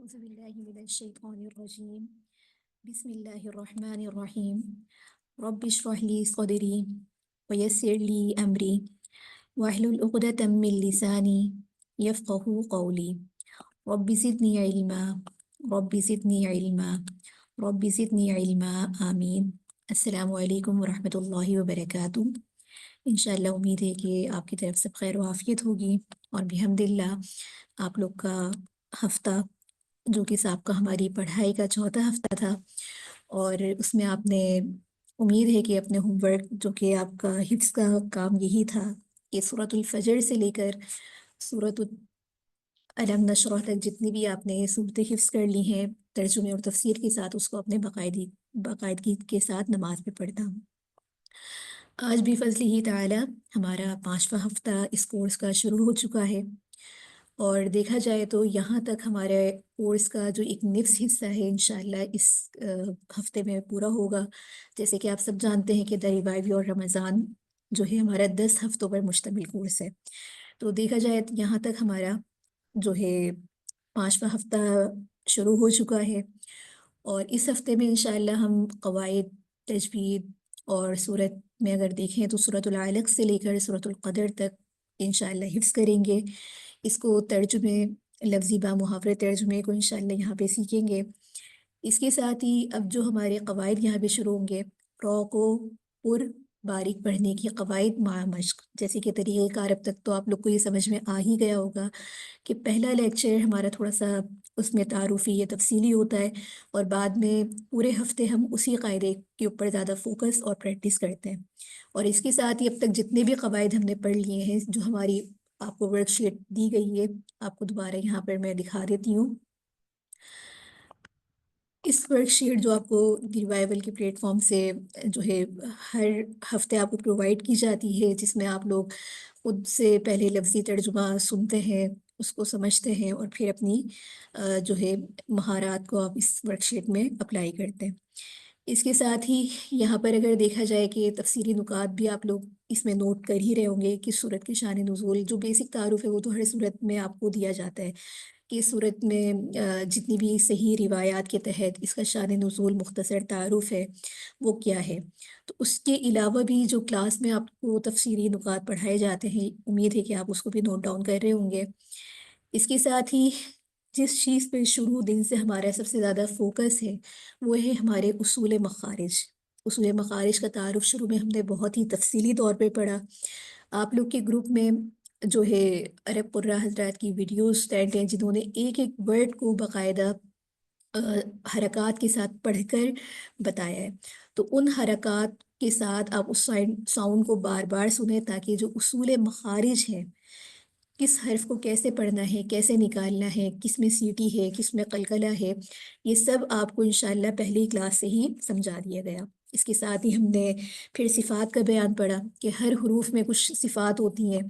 أعوذ بالله من الشيطان الرجيم. بسم الله الرحمن الرحيم. رب اشرح لي صدري ويسر لي أمري واحلل عقدة من لساني يفقه قولي. رب زدني علما. رب زدني علما. رب زدني علما. آمین. السلام علیکم ورحمۃ اللہ وبرکاتہ. انشاءاللہ امید ہے کہ آپ کی طرف سب خیر و عافیت ہوگی اور بحمداللہ آپ لوگ کا ہفتہ جو کہ سابقہ ہماری پڑھائی کا چوتھا ہفتہ تھا، اور اس میں آپ نے امید ہے کہ اپنے ہوم ورک جو کہ آپ کا حفظ کا کام یہی تھا کہ سورۃ الفجر سے لے کر سورۃ علم نشرح تک جتنی بھی آپ نے صورتیں حفظ کر لی ہیں ترجمے اور تفسیر کے ساتھ، اس کو اپنے باقاعدگی کے ساتھ نماز میں پڑھتا ہوں. آج بھی فضل ہی تعالی ہمارا 5واں ہفتہ اس کورس کا شروع ہو چکا ہے، اور دیکھا جائے تو یہاں تک ہمارے کورس کا جو ایک نصف حصہ ہے انشاءاللہ اس ہفتے میں پورا ہوگا. جیسے کہ آپ سب جانتے ہیں کہ دا ریوائیو اور رمضان جو ہے ہمارا 10 ہفتوں پر مشتمل کورس ہے. تو دیکھا جائے یہاں تک ہمارا جو ہے 5واں ہفتہ شروع ہو چکا ہے، اور اس ہفتے میں انشاءاللہ ہم قواعد، تجوید اور سورت میں اگر دیکھیں تو سورۃ العلق سے لے کر سورۃ القدر تک انشاءاللہ حفظ کریں گے. اس کو ترجمے، لفظی با محاورے ترجمے کو انشاءاللہ یہاں پہ سیکھیں گے. اس کے ساتھ ہی اب جو ہمارے قواعد یہاں پہ شروع ہوں گے، رو کو پر باریک پڑھنے کی قواعد مع مشق، جیسے کہ طریقہ کار اب تک تو آپ لوگ کو یہ سمجھ میں آ ہی گیا ہوگا کہ پہلا لیکچر ہمارا تھوڑا سا اس میں تعارفی یا تفصیلی ہوتا ہے، اور بعد میں پورے ہفتے ہم اسی قاعدے کے اوپر زیادہ فوکس اور پریکٹس کرتے ہیں. اور اس کے ساتھ ہی اب تک جتنے بھی قواعد ہم نے پڑھ لیے ہیں، جو ہماری آپ کو ورک شیٹ دی گئی ہے، آپ کو دوبارہ یہاں پر میں دکھا دیتی ہوں. اس ورک شیٹ جو آپ کو ریوائول کے پلیٹ فارم سے جو ہے ہر ہفتے آپ کو پرووائڈ کی جاتی ہے، جس میں آپ لوگ خود سے پہلے لفظی ترجمہ سنتے ہیں، اس کو سمجھتے ہیں، اور پھر اپنی جو ہے مہارات کو آپ اس ورک شیٹ میں اپلائی کرتے ہیں. اس کے ساتھ ہی یہاں پر اگر دیکھا جائے کہ تفصیلی نکات بھی آپ لوگ اس میں نوٹ کر ہی رہے ہوں گے کہ صورت کی شان نزول جو بیسک تعارف ہے وہ تو ہر صورت میں آپ کو دیا جاتا ہے کہ صورت میں جتنی بھی صحیح روایات کے تحت اس کا شان نزول مختصر تعارف ہے وہ کیا ہے. تو اس کے علاوہ بھی جو کلاس میں آپ کو تفصیلی نکات پڑھائے جاتے ہیں، امید ہے کہ آپ اس کو بھی نوٹ ڈاؤن کر رہے ہوں گے. اس کے ساتھ ہی جس چیز پہ شروع دن سے ہمارا سب سے زیادہ فوکس ہے وہ ہے ہمارے اصول مخارج. اصول مخارج کا تعارف شروع میں ہم نے بہت ہی تفصیلی طور پہ پڑھا. آپ لوگ کے گروپ میں جو ہے عرب قرہ حضرات کی ویڈیوز ٹیگ ہیں جنہوں نے ایک ایک ورڈ کو باقاعدہ حرکات کے ساتھ پڑھ کر بتایا ہے. تو ان حرکات کے ساتھ آپ اس ساؤنڈ کو بار بار سنیں تاکہ جو اصول مخارج ہیں، کس حرف کو کیسے پڑھنا ہے، کیسے نکالنا ہے، کس میں سیٹی ہے، کس میں قلقلہ ہے، یہ سب آپ کو انشاءاللہ پہلی کلاس سے ہی سمجھا دیا گیا. اس کے ساتھ ہی ہم نے پھر صفات کا بیان پڑھا کہ ہر حروف میں کچھ صفات ہوتی ہیں،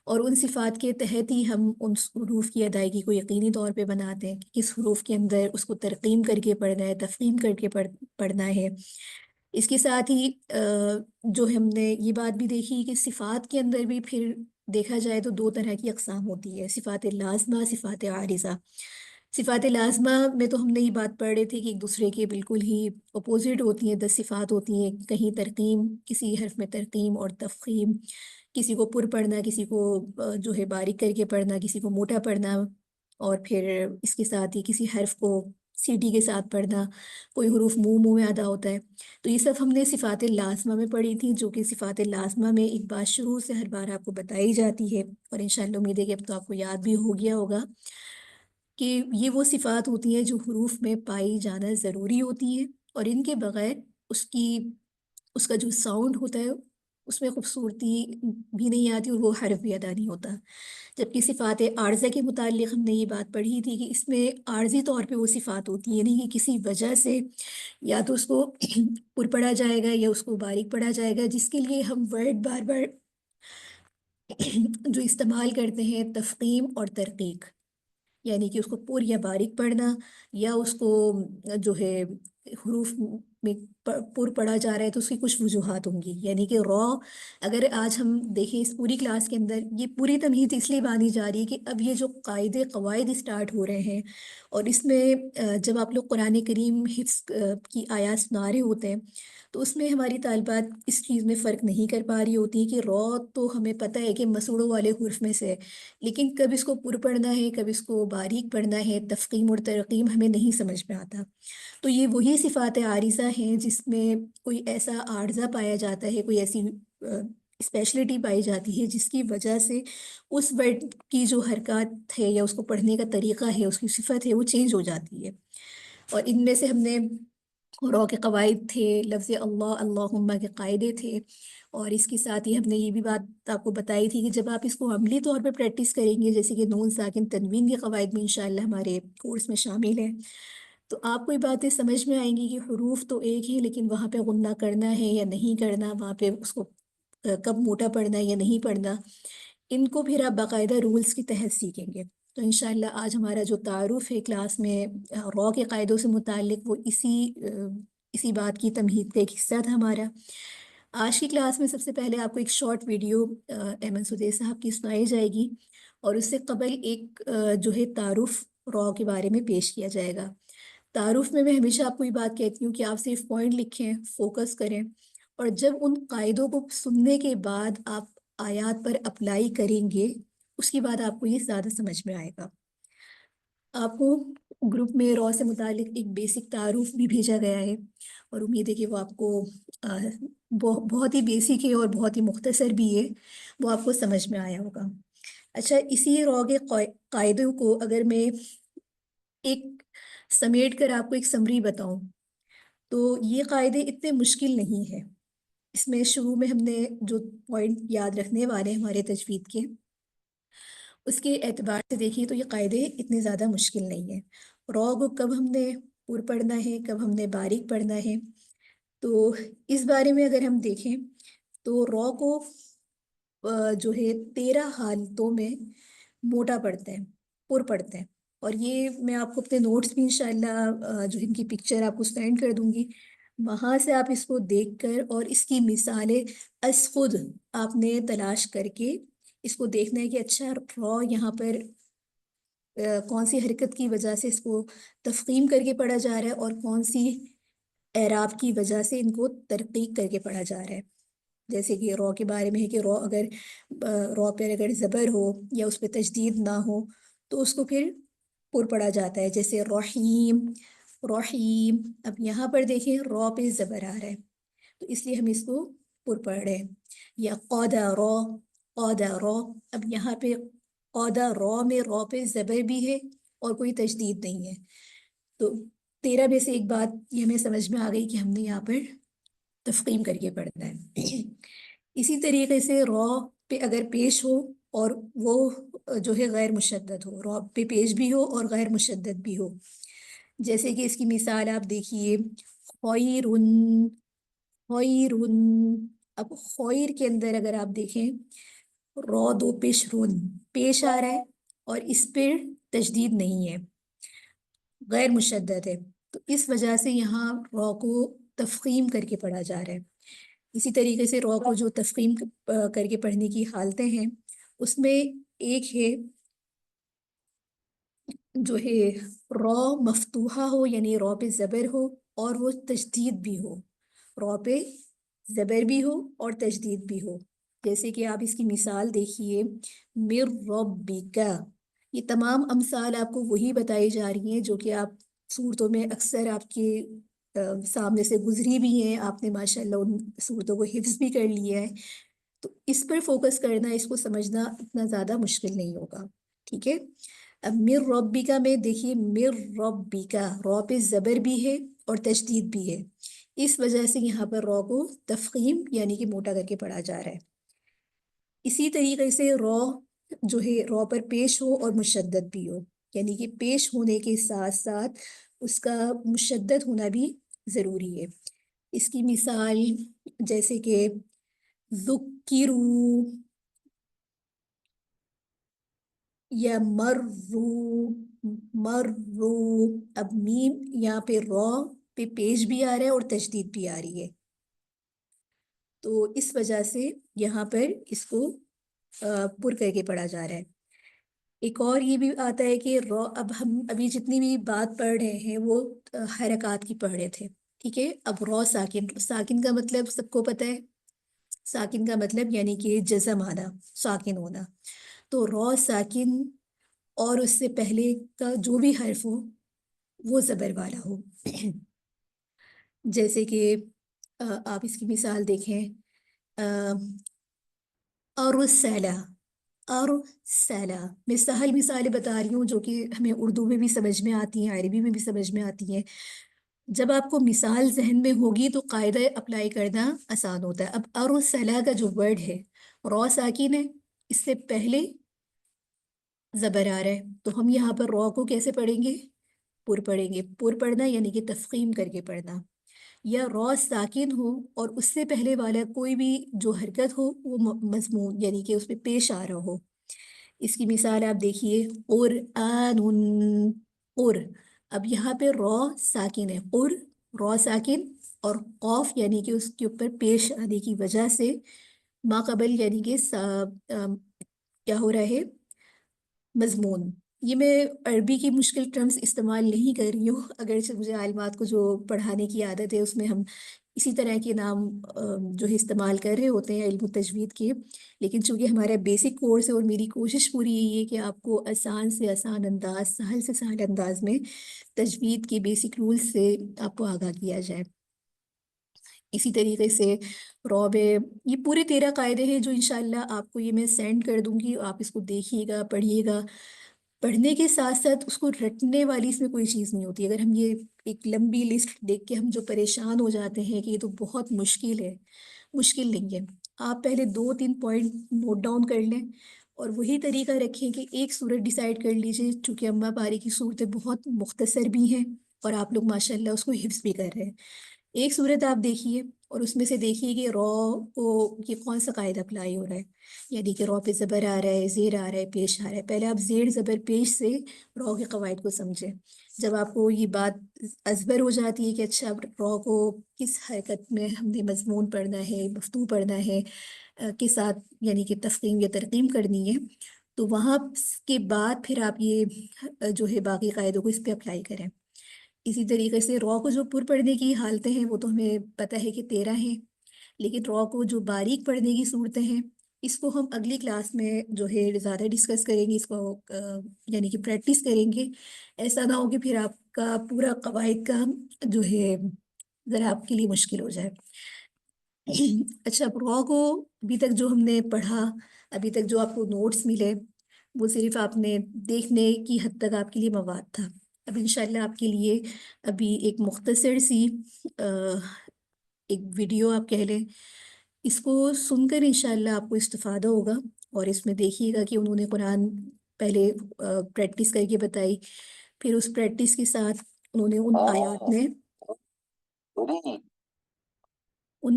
اور ان صفات کے تحت ہی ہم ان حروف کی ادائیگی کو یقینی طور پہ بناتے ہیں کہ کس حروف کے اندر اس کو ترقیم کر کے پڑھنا ہے، تفخیم کر کے پڑھنا ہے. اس کے ساتھ ہی جو ہم نے یہ بات بھی دیکھی کہ صفات کے اندر بھی پھر دیکھا جائے تو 2 طرح کی اقسام ہوتی ہے، صفات لازمہ، صفات عارضہ. صفات لازمہ میں تو ہم نے یہ بات پڑھ رہے تھے کہ ایک دوسرے کے بالکل ہی اپوزٹ ہوتی ہیں. 10 صفات ہوتی ہیں، کہیں ترقیم، کسی حرف میں ترقیم اور تفخیم، کسی کو پر پڑھنا، کسی کو جو ہے باریک کر کے پڑھنا، کسی کو موٹا پڑھنا، اور پھر اس کے ساتھ ہی کسی حرف کو سیٹی کے ساتھ پڑھنا، کوئی حروف منہ میں ادا ہوتا ہے. تو یہ سب ہم نے صفات لازمہ میں پڑھی تھی، جو کہ صفات لازمہ میں ایک بات شروع سے ہر بار آپ کو بتائی جاتی ہے، اور انشاءاللہ امید ہے کہ اب تو آپ کو یاد بھی ہو گیا ہوگا کہ یہ وہ صفات ہوتی ہیں جو حروف میں پائی جانا ضروری ہوتی ہے، اور ان کے بغیر اس کا جو ساؤنڈ ہوتا ہے اس میں خوبصورتی بھی نہیں آتی اور وہ حرف بھی ادا نہیں ہوتا. جبکہ صفات عارضہ کے متعلق ہم نے یہ بات پڑھی تھی کہ اس میں عارضی طور پہ وہ صفات ہوتی ہیں، نہیں کہ کسی وجہ سے یا تو اس کو پر پڑھا جائے گا یا اس کو باریک پڑھا جائے گا، جس کے لیے ہم ورڈ بار بار جو استعمال کرتے ہیں تفخیم اور ترقیق، یعنی کہ اس کو پر یا باریک پڑھنا، یا اس کو جو ہے حروف میں پر پڑھا جا رہا ہے تو اس کی کچھ وجوہات ہوں گی، یعنی کہ را اگر آج ہم دیکھیں اس پوری کلاس کے اندر یہ پوری تمہید اس لیے باندھی جا رہی ہے کہ اب یہ جو قاعدے قواعد اسٹارٹ ہو رہے ہیں، اور اس میں جب آپ لوگ قرآن کریم حفظ کی آیات سنا رہے ہوتے ہیں تو اس میں ہماری طالبات اس چیز میں فرق نہیں کر پا رہی ہوتی کہ را تو ہمیں پتہ ہے کہ مسوڑوں والے حرف میں سے ہے، لیکن کب اس کو پر پڑھنا ہے، کب اس کو باریک پڑھنا ہے، تفخیم اور ترقیم ہمیں نہیں سمجھ میں آتا۔ تو یہ وہی صفات عارضہ ہیں جس میں کوئی ایسا عارضہ پایا جاتا ہے، کوئی ایسی اسپیشلٹی پائی جاتی ہے جس کی وجہ سے اس ورڈ کی جو حرکات ہے یا اس کو پڑھنے کا طریقہ ہے، اس کی صفت ہے، وہ چینج ہو جاتی ہے۔ اور ان میں سے ہم نے را کے قواعد تھے، لفظ اللہ اللہم کے قاعدے تھے، اور اس کے ساتھ ہی ہم نے یہ بھی بات آپ کو بتائی تھی کہ جب آپ اس کو عملی طور پہ پریکٹس کریں گے، جیسے کہ نون ساکن تنوین کے قواعد بھی انشاءاللہ ہمارے کورس میں شامل ہیں، تو آپ کو یہ باتیں سمجھ میں آئیں گی کہ حروف تو ایک ہی، لیکن وہاں پہ غنہ کرنا ہے یا نہیں کرنا، وہاں پہ اس کو کب موٹا پڑھنا ہے یا نہیں پڑھنا، ان کو پھر آپ باقاعدہ رولز کی تحت سیکھیں گے۔ تو انشاءاللہ آج ہمارا جو تعارف ہے کلاس میں را کے قاعدوں سے متعلق، وہ اسی بات کی تمہید کا ایک حصہ تھا ہمارا۔ آج کی کلاس میں سب سے پہلے آپ کو ایک شارٹ ویڈیو ایمن سدیس صاحب کی سنائی جائے گی، اور اس سے قبل ایک جو ہے تعارف را کے بارے میں پیش کیا جائے گا۔ تعارف میں ہمیشہ آپ کو یہ بات کہتی ہوں کہ آپ صرف پوائنٹ لکھیں، فوکس کریں، اور جب ان قاعدوں کو سننے کے بعد آپ آیات پر اپلائی کریں گے، اس کے بعد آپ کو یہ زیادہ سمجھ میں آئے گا۔ آپ کو گروپ میں را سے متعلق ایک بیسک تعارف بھی بھیجا گیا ہے، اور امید ہے کہ وہ آپ کو بہت ہی بیسک ہے اور بہت ہی مختصر بھی ہے، وہ آپ کو سمجھ میں آیا ہوگا۔ اچھا، اسی را کے قاعدوں کو اگر میں ایک سمیٹ کر آپ کو ایک سمری بتاؤں تو یہ قاعدے اتنے مشکل نہیں ہیں۔ اس میں شروع میں ہم نے جو پوائنٹ یاد رکھنے والے ہیں ہمارے تجوید کے، اس کے اعتبار سے دیکھیے تو یہ قاعدے اتنے زیادہ مشکل نہیں ہیں۔ را کو کب ہم نے پر پڑھنا ہے، کب ہم نے باریک پڑھنا ہے، تو اس بارے میں اگر ہم دیکھیں تو را کو جو ہے 13 حالتوں میں موٹا پڑھتے ہیں، پر پڑھتے ہیں، اور یہ میں آپ کو اپنے نوٹس بھی انشاءاللہ جو ان کی پکچر آپ کو سینڈ کر دوں گی، وہاں سے آپ اس کو دیکھ کر اور اس کی مثالیں از خود آپ نے تلاش کر کے اس کو دیکھنا ہے کہ اچھا را یہاں پر کون سی حرکت کی وجہ سے اس کو تفخیم کر کے پڑھا جا رہا ہے، اور کون سی اعراب کی وجہ سے ان کو ترقیق کر کے پڑھا جا رہا ہے۔ جیسے کہ را کے بارے میں ہے کہ را اگر را پر اگر زبر ہو یا اس پہ تشدید نہ ہو تو اس کو پھر پر پڑھا جاتا ہے، جیسے رحیم رحیم۔ اب یہاں پر دیکھیں را پہ زبر آ رہا ہے تو اس لیے ہم اس کو پر پڑھ رہے ہیں، یا قدر قدر، اب یہاں پہ قدر را میں را پہ زبر بھی ہے اور کوئی تشدید نہیں ہے، تو 13 میں سے ایک بات یہ ہمیں سمجھ میں آ گئی کہ ہم نے یہاں پر تفخیم کر کے پڑھنا ہے۔ اسی طریقے سے را پہ اگر پیش ہو اور وہ جو ہے غیر مشدد ہو، را پہ پیش بھی ہو اور غیر مشدد بھی ہو، جیسے کہ اس کی مثال آپ دیکھیے خیرن خیرن۔ اب خیر کے اندر اگر آپ دیکھیں را دو پیش رن پیش آ رہا ہے اور اس پہ تشدید نہیں ہے، غیر مشدد ہے، تو اس وجہ سے یہاں را کو تفخیم کر کے پڑھا جا رہا ہے۔ اسی طریقے سے را کو جو تفخیم کر کے پڑھنے کی حالتیں ہیں، اس میں ایک ہے جو ہے را مفتوحہ ہو، یعنی را پہ زبر ہو اور وہ تشدید بھی ہو، را پہ زبر بھی ہو اور تشدید بھی ہو، جیسے کہ آپ اس کی مثال دیکھیے مر ربک۔ یہ تمام امثال آپ کو وہی بتائی جا رہی ہیں جو کہ آپ صورتوں میں اکثر آپ کے سامنے سے گزری بھی ہیں، آپ نے ماشاءاللہ ان صورتوں کو حفظ بھی کر لیا ہے، تو اس پر فوکس کرنا، اس کو سمجھنا اتنا زیادہ مشکل نہیں ہوگا، ٹھیک ہے۔ اب مر ربکا میں دیکھیے مر ربکا، را پہ زبر بھی ہے اور تشدید بھی ہے، اس وجہ سے یہاں پر را کو تفخیم یعنی کہ موٹا کر کے پڑھا جا رہا ہے۔ اسی طریقے سے را جو ہے را پر پیش ہو اور مشدد بھی ہو، یعنی کہ پیش ہونے کے ساتھ ساتھ اس کا مشدد ہونا بھی ضروری ہے۔ اس کی مثال جیسے کہ ذکروا یا مرو مرو۔ اب میم یہاں پہ را پہ پیش بھی آ رہا ہے اور تشدید بھی آ رہی ہے، تو اس وجہ سے یہاں پر اس کو پر کر کے پڑھا جا رہا ہے۔ ایک اور یہ بھی آتا ہے کہ رو، اب ہم ابھی جتنی بھی بات پڑھ رہے ہیں وہ حرکات کی پڑھ رہے تھے، ٹھیک ہے؟ اب رو ساکن، ساکن کا مطلب سب کو پتہ ہے، ساکن کا مطلب یعنی کہ جزم آنا، ساکن ہونا، تو رو ساکن اور اس سے پہلے کا جو بھی حرف ہو وہ زبر والا ہو۔ جیسے کہ آپ اس کی مثال دیکھیں، اور سیلا، اور سیلا، میں سہل مثالیں بتا رہی ہوں جو کہ ہمیں اردو میں بھی سمجھ میں آتی ہیں، عربی میں بھی سمجھ میں آتی ہیں۔ جب آپ کو مثال ذہن میں ہوگی تو قاعدہ اپلائی کرنا آسان ہوتا ہے۔ اب اور سیلا کا جو ورڈ ہے رو ساکن ہے، اس سے پہلے زبر آ رہا ہے، تو ہم یہاں پر رو کو کیسے پڑھیں گے؟ پر پڑھیں گے۔ پر پڑھنا یعنی کہ تفخیم کر کے پڑھنا، یا رو ساکن ہو اور اس سے پہلے والا کوئی بھی جو حرکت ہو وہ مضمون یعنی کہ اس پہ پیش آ رہا ہو۔ اس کی مثال آپ دیکھیے، قرآن، قر، اب یہاں پہ رو ساکن ہے، قر، رو ساکن، اور قوف یعنی کہ اس کے اوپر پیش آنے کی وجہ سے ما قبل یعنی کہ کیا ہو رہا ہے؟ مضمون۔ یہ میں عربی کی مشکل ٹرمز استعمال نہیں کر رہی ہوں، اگرچہ مجھے عالمات کو جو پڑھانے کی عادت ہے اس میں ہم اسی طرح کے نام جو ہے استعمال کر رہے ہوتے ہیں علم تجوید کے، لیکن چونکہ ہمارا بیسک کورس ہے اور میری کوشش پوری یہی ہے کہ آپ کو آسان سے آسان انداز، سہل سے سہل انداز میں تجوید کے بیسک رولز سے آپ کو آگاہ کیا جائے۔ اسی طریقے سے روب، یہ پورے 13 قاعدے ہیں جو انشاءاللہ آپ کو یہ میں سینڈ کر دوں گی، آپ اس کو دیکھیے گا، پڑھیے گا۔ پڑھنے کے ساتھ ساتھ اس کو رٹنے والی اس میں کوئی چیز نہیں ہوتی۔ اگر ہم یہ ایک لمبی لسٹ دیکھ کے ہم جو پریشان ہو جاتے ہیں کہ یہ تو بہت مشکل ہے، مشکل نہیں ہے۔ آپ پہلے 2-3 پوائنٹ نوٹ ڈاؤن کر لیں اور وہی طریقہ رکھیں کہ ایک صورت ڈیسائیڈ کر لیجئے، چونکہ اماں پاری کی صورتیں بہت مختصر بھی ہیں اور آپ لوگ ماشاءاللہ اس کو حفظ بھی کر رہے ہیں۔ ایک صورت آپ دیکھیے اور اس میں سے دیکھیے کہ رو کو یہ کون سا قاعدہ اپلائی ہو رہا ہے، یعنی کہ رو پہ زبر آ رہا ہے، زیر آ رہا ہے، پیش آ رہا ہے۔ پہلے آپ زیر زبر پیش سے رو کے قواعد کو سمجھیں۔ جب آپ کو یہ بات ازبر ہو جاتی ہے کہ اچھا اب رو کو کس حرکت میں ہم نے مضمون پڑھنا ہے، مفتوح پڑھنا ہے، کے ساتھ یعنی کہ تفخیم یا ترقیم کرنی ہے، تو وہاں کے بعد پھر آپ یہ جو ہے باقی قاعدوں کو اس پہ اپلائی کریں۔ اسی طریقے سے رو کو جو پر پڑھنے کی حالتیں ہیں وہ تو ہمیں پتہ ہے کہ 13 ہیں، لیکن رو کو جو باریک پڑھنے کی صورتیں ہیں اس کو ہم اگلی کلاس میں جو ہے زیادہ ڈسکس کریں گے، اس کو یعنی کہ پریکٹس کریں گے۔ ایسا نہ ہو کہ پھر آپ کا پورا قواعد کا جو ہے ذرا آپ کے لیے مشکل ہو جائے۔ اچھا، رو کو ابھی تک جو ہم نے پڑھا، ابھی تک جو آپ کو نوٹس ملے وہ صرف آپ نے دیکھنے کی حد تک آپ کے لیے مواد تھا۔ اب انشاءاللہ آپ کے لیے ابھی ایک مختصر سی ایک ویڈیو آپ کہہ لیں، اس کو سن کر انشاءاللہ آپ کو استفادہ ہوگا، اور اس میں دیکھیے گا کہ انہوں نے قرآن پہلے پریکٹس کر کے بتائی، پھر اس پریکٹس کے ساتھ انہوں نے ان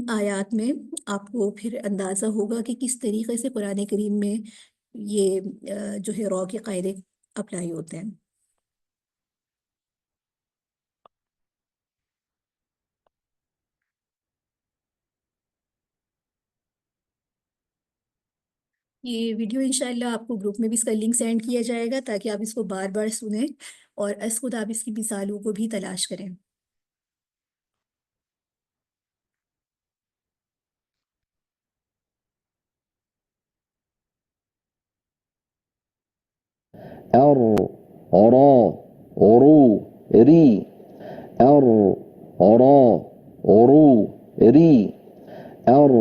آیات میں آپ کو پھر اندازہ ہوگا کہ کس طریقے سے قرآن کریم میں یہ جو ہے رو کے قاعدے اپلائی ہوتے ہیں۔ یہ ویڈیو انشاءاللہ آپ کو گروپ میں بھی اس کا لنک سینڈ کیا جائے گا تاکہ آپ اس کو بار بار سنیں اور از خود آپ اس کی مثالوں کو بھی تلاش کریں۔ ار، را، عرو، ری، ار، را، عرو، ری، ار،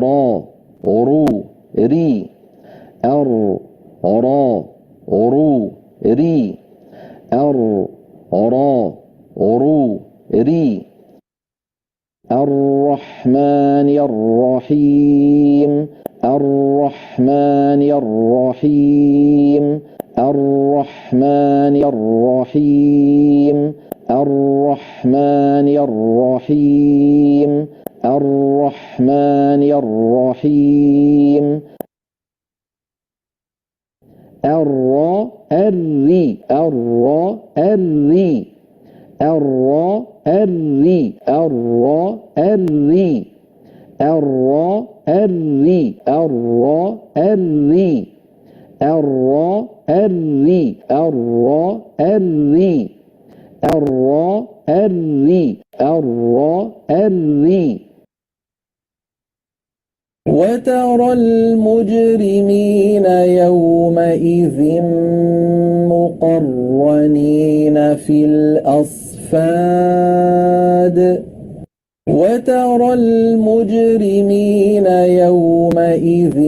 را، عرو، ری، ار، را، عرو، ری، ار، را، عرو، ری، الرحمن الرحيم، الرحمن الرحيم، الرحمن الرحيم، الرحمن الرحيم، الرحمن الرحيم، الرا، الري، الرا، الري، الرا، الري الرا الري الرا الري الرا الري الرا الري الرا الري الرا الري الرا الري. وترى المجرمين يومئذ مقرنين في الأصفاد وترى المجرمين يومئذ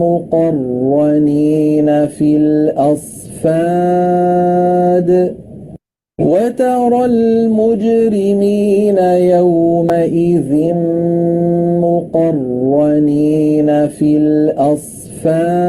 مقرنين في الأصفاد وترى المجرمين يومئذ مقرنين في الأصفاد.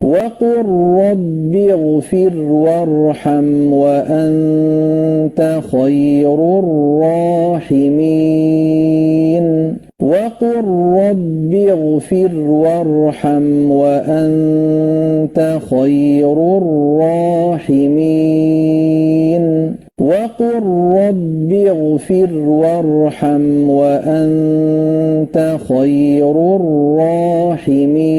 وقل رب اغفر وارحم وأنت خير الراحمين وقل رب اغفر وارحم وأنت خير الراحمين وقل رب اغفر وارحم وأنت خير الراحمين.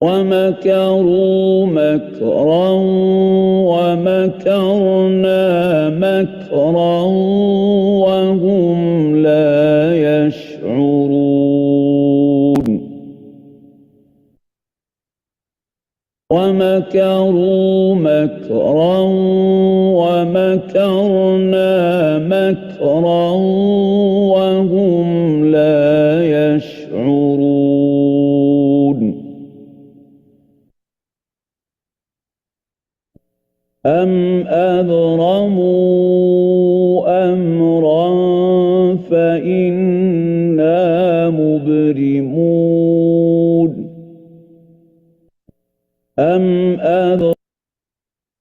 ومكروا مكرا ومكرنا مكرا وهم لا يشعرون ومكروا مكرا ومكرنا مكرا وهم لا يشعرون. أم أبرموا أمرا فإنا مبرمون أم أبرموا.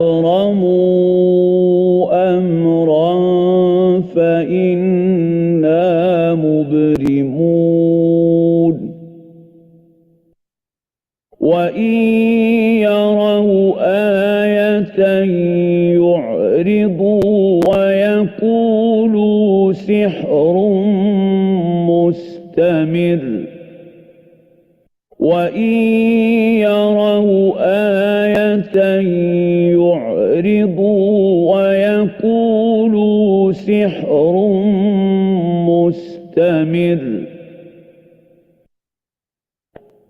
أبرموا أمرا فإنا مبرمون وإن يروا آية يعرضوا ويقولوا سحر مستمر وإن يروا آية يعرضوا ويقولوا سحر مستمر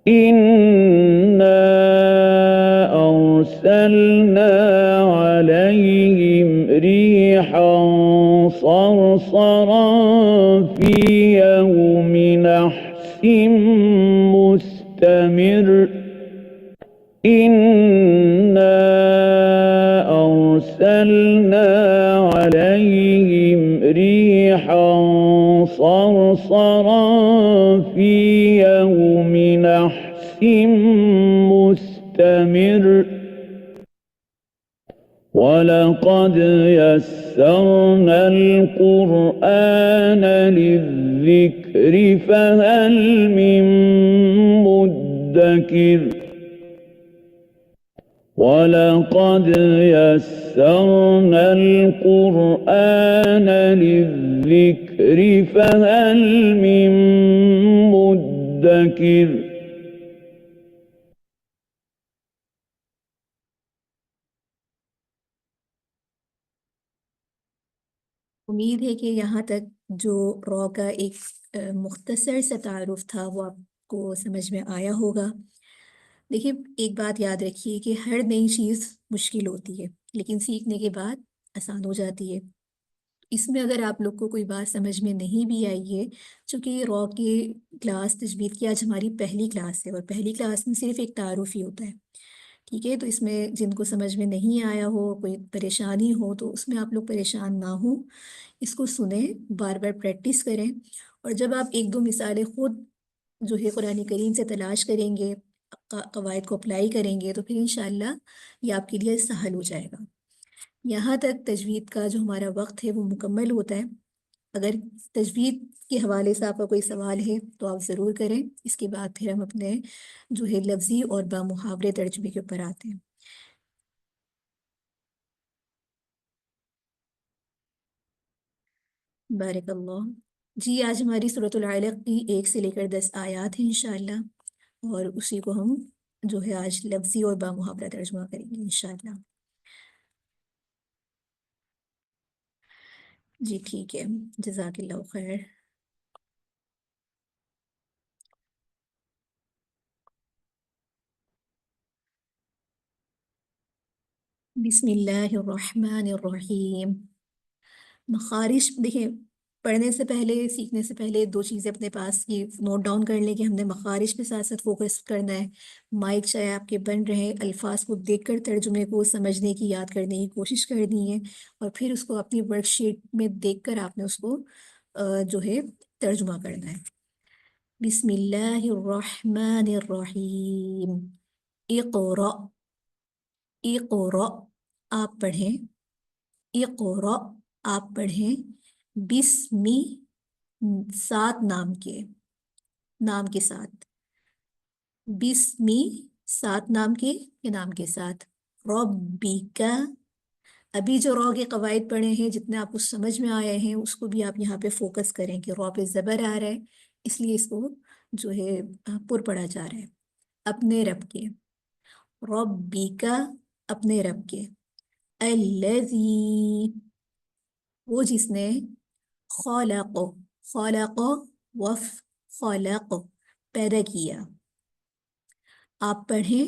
إنا أرسلنا عليهم ريحا صرصرا في يوم نحس مستمر إنا أرسلنا عليهم ريحا صرصرا في يوم نحس مستمر وَلَقَدْ يَسَّرْنَا الْقُرْآنَ لِلذِّكْرِ فَهَلْ مِن مُّدَّكِرٍ وَلَقَدْ يَسَّرْنَا الْقُرْآنَ لِلذِّكْرِ فَهَلْ مِن مُّدَّكِرٍ امید ہے کہ یہاں تک جو را کا ایک مختصر سا تعارف تھا وہ آپ کو سمجھ میں آیا ہوگا۔ دیکھیے ایک بات یاد رکھیے کہ ہر نئی چیز مشکل ہوتی ہے لیکن سیکھنے کے بعد آسان ہو جاتی ہے۔ اس میں اگر آپ لوگ کو کوئی بات سمجھ میں نہیں بھی آئی ہے، چونکہ را کی کلاس تجوید کی آج ہماری پہلی کلاس ہے اور پہلی کلاس میں صرف ایک تعارف ہی ہوتا ہے، ٹھیک ہے؟ تو اس میں جن کو سمجھ میں نہیں آیا ہو، کوئی پریشانی ہو، تو اس میں آپ لوگ پریشان نہ ہوں، اس کو سنیں، بار بار پریکٹس کریں، اور جب آپ ایک دو مثالیں خود جو ہے قرآن کریم سے تلاش کریں گے، قواعد کو اپلائی کریں گے، تو پھر انشاءاللہ یہ آپ کے لیے سہل ہو جائے گا۔ یہاں تک تجوید کا جو ہمارا وقت ہے وہ مکمل ہوتا ہے۔ اگر تجوید کے حوالے سے آپ کا کوئی سوال ہے تو آپ ضرور کریں، اس کے بعد پھر ہم اپنے جو ہے لفظی اور بامحاورے ترجمے کے اوپر آتے ہیں۔ بارک اللہ۔ جی آج ہماری سورۃ العلق کی 1 سے لے کر 10 آیات ہیں انشاءاللہ، اور اسی کو ہم جو ہے آج لفظی اور بامحاورہ ترجمہ کریں گے انشاءاللہ۔ جی ٹھیک ہے، جزاک اللہ خیر۔ بسم اللہ الرحمن الرحیم۔ مخارج دیکھیں، پڑھنے سے پہلے، سیکھنے سے پہلے 2 چیزیں اپنے پاس یہ نوٹ ڈاؤن کر لیں کہ ہم نے مخارج پہ ساتھ ساتھ فوکس کرنا ہے۔ مائک چاہے آپ کے بن رہے الفاظ کو دیکھ کر ترجمے کو سمجھنے کی، یاد کرنے کی کوشش کرنی ہے، اور پھر اس کو اپنی ورک شیٹ میں دیکھ کر آپ نے اس کو جو ہے ترجمہ کرنا ہے۔ بسم اللہ الرحمن الرحیم۔ اقرأ، اقرأ آپ پڑھیں، اقرأ آپ پڑھیں، بسمی سات نام کے، نام کے ساتھ، بسمی سات نام کے یا نام کے ساتھ، ربکا، ابھی جو را کے قواعد پڑھے ہیں جتنے آپ کو سمجھ میں آئے ہیں اس کو بھی آپ یہاں پہ فوکس کریں کہ را پہ زبر آ رہا ہے، اس لیے اس کو جو ہے پر پڑھا جا رہا ہے۔ اپنے رب کے، ربکا اپنے رب کے، الذی وہ جس نے، خلق، خلق وف خلق پیدا کیا، آپ پڑھیں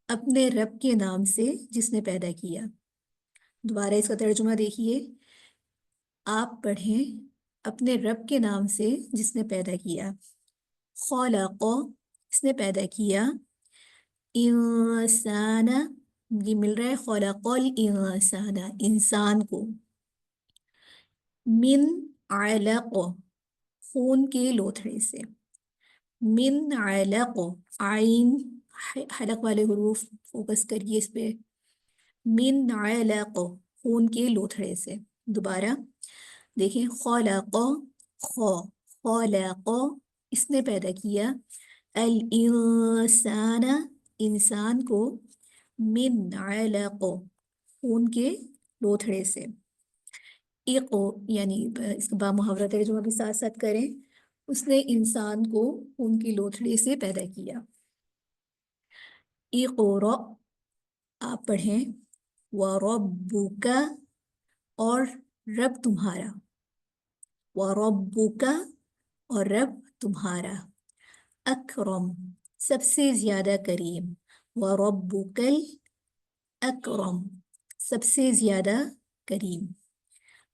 اپنے رب کے نام سے جس نے پیدا کیا۔ دوبارہ اس کا ترجمہ دیکھیے، آپ پڑھیں اپنے رب کے نام سے جس نے پیدا کیا، خلق اس نے پیدا کیا، انسان یہ مل رہا ہے خلق الانسان انسان کو، من علق خون کے لوتھڑے سے، من علق عین حلق والے حروف فوکس کریے اس پہ، من علق خون کے لوتھڑے سے۔ دوبارہ دیکھیں، خلق خو، خلق اس نے پیدا کیا، الانسان انسان کو، من علق خون کے لوتھڑے سے۔ ایک یعنی اس کا بامحاورہ ترجمہ بھی ساتھ ساتھ کریں، اس نے انسان کو خون کی لوتھڑے سے پیدا کیا۔ اقرأ آپ پڑھیں، وربک اور رب تمہارا، وربک اور رب تمہارا، اکرم سب سے زیادہ کریم، وربک الاکرم سب سے زیادہ کریم۔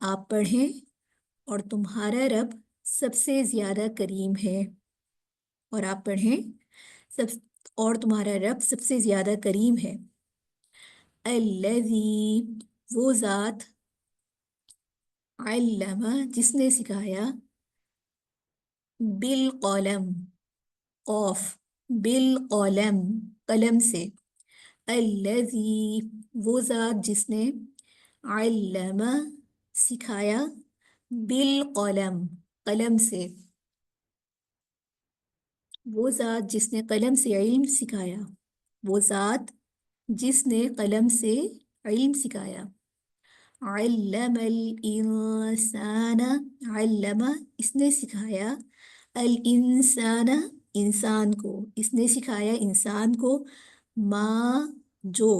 آپ پڑھیں اور تمہارا رب سب سے زیادہ کریم ہے، اور آپ پڑھیں سب، اور تمہارا رب سب سے زیادہ کریم ہے۔ الذی وہ ذات، علم جس نے سکھایا، بالقلم قوف، بالقلم قلم سے، الذی وہ ذات جس نے علم سکھایا بالقلم قلم سے، وہ ذات جس نے قلم سے علم سکھایا، وہ ذات جس نے قلم سے علم سکھایا. علم الانسان، علم اس نے سکھایا، الانسان انسان کو، اس نے سکھایا انسان کو، ما جو،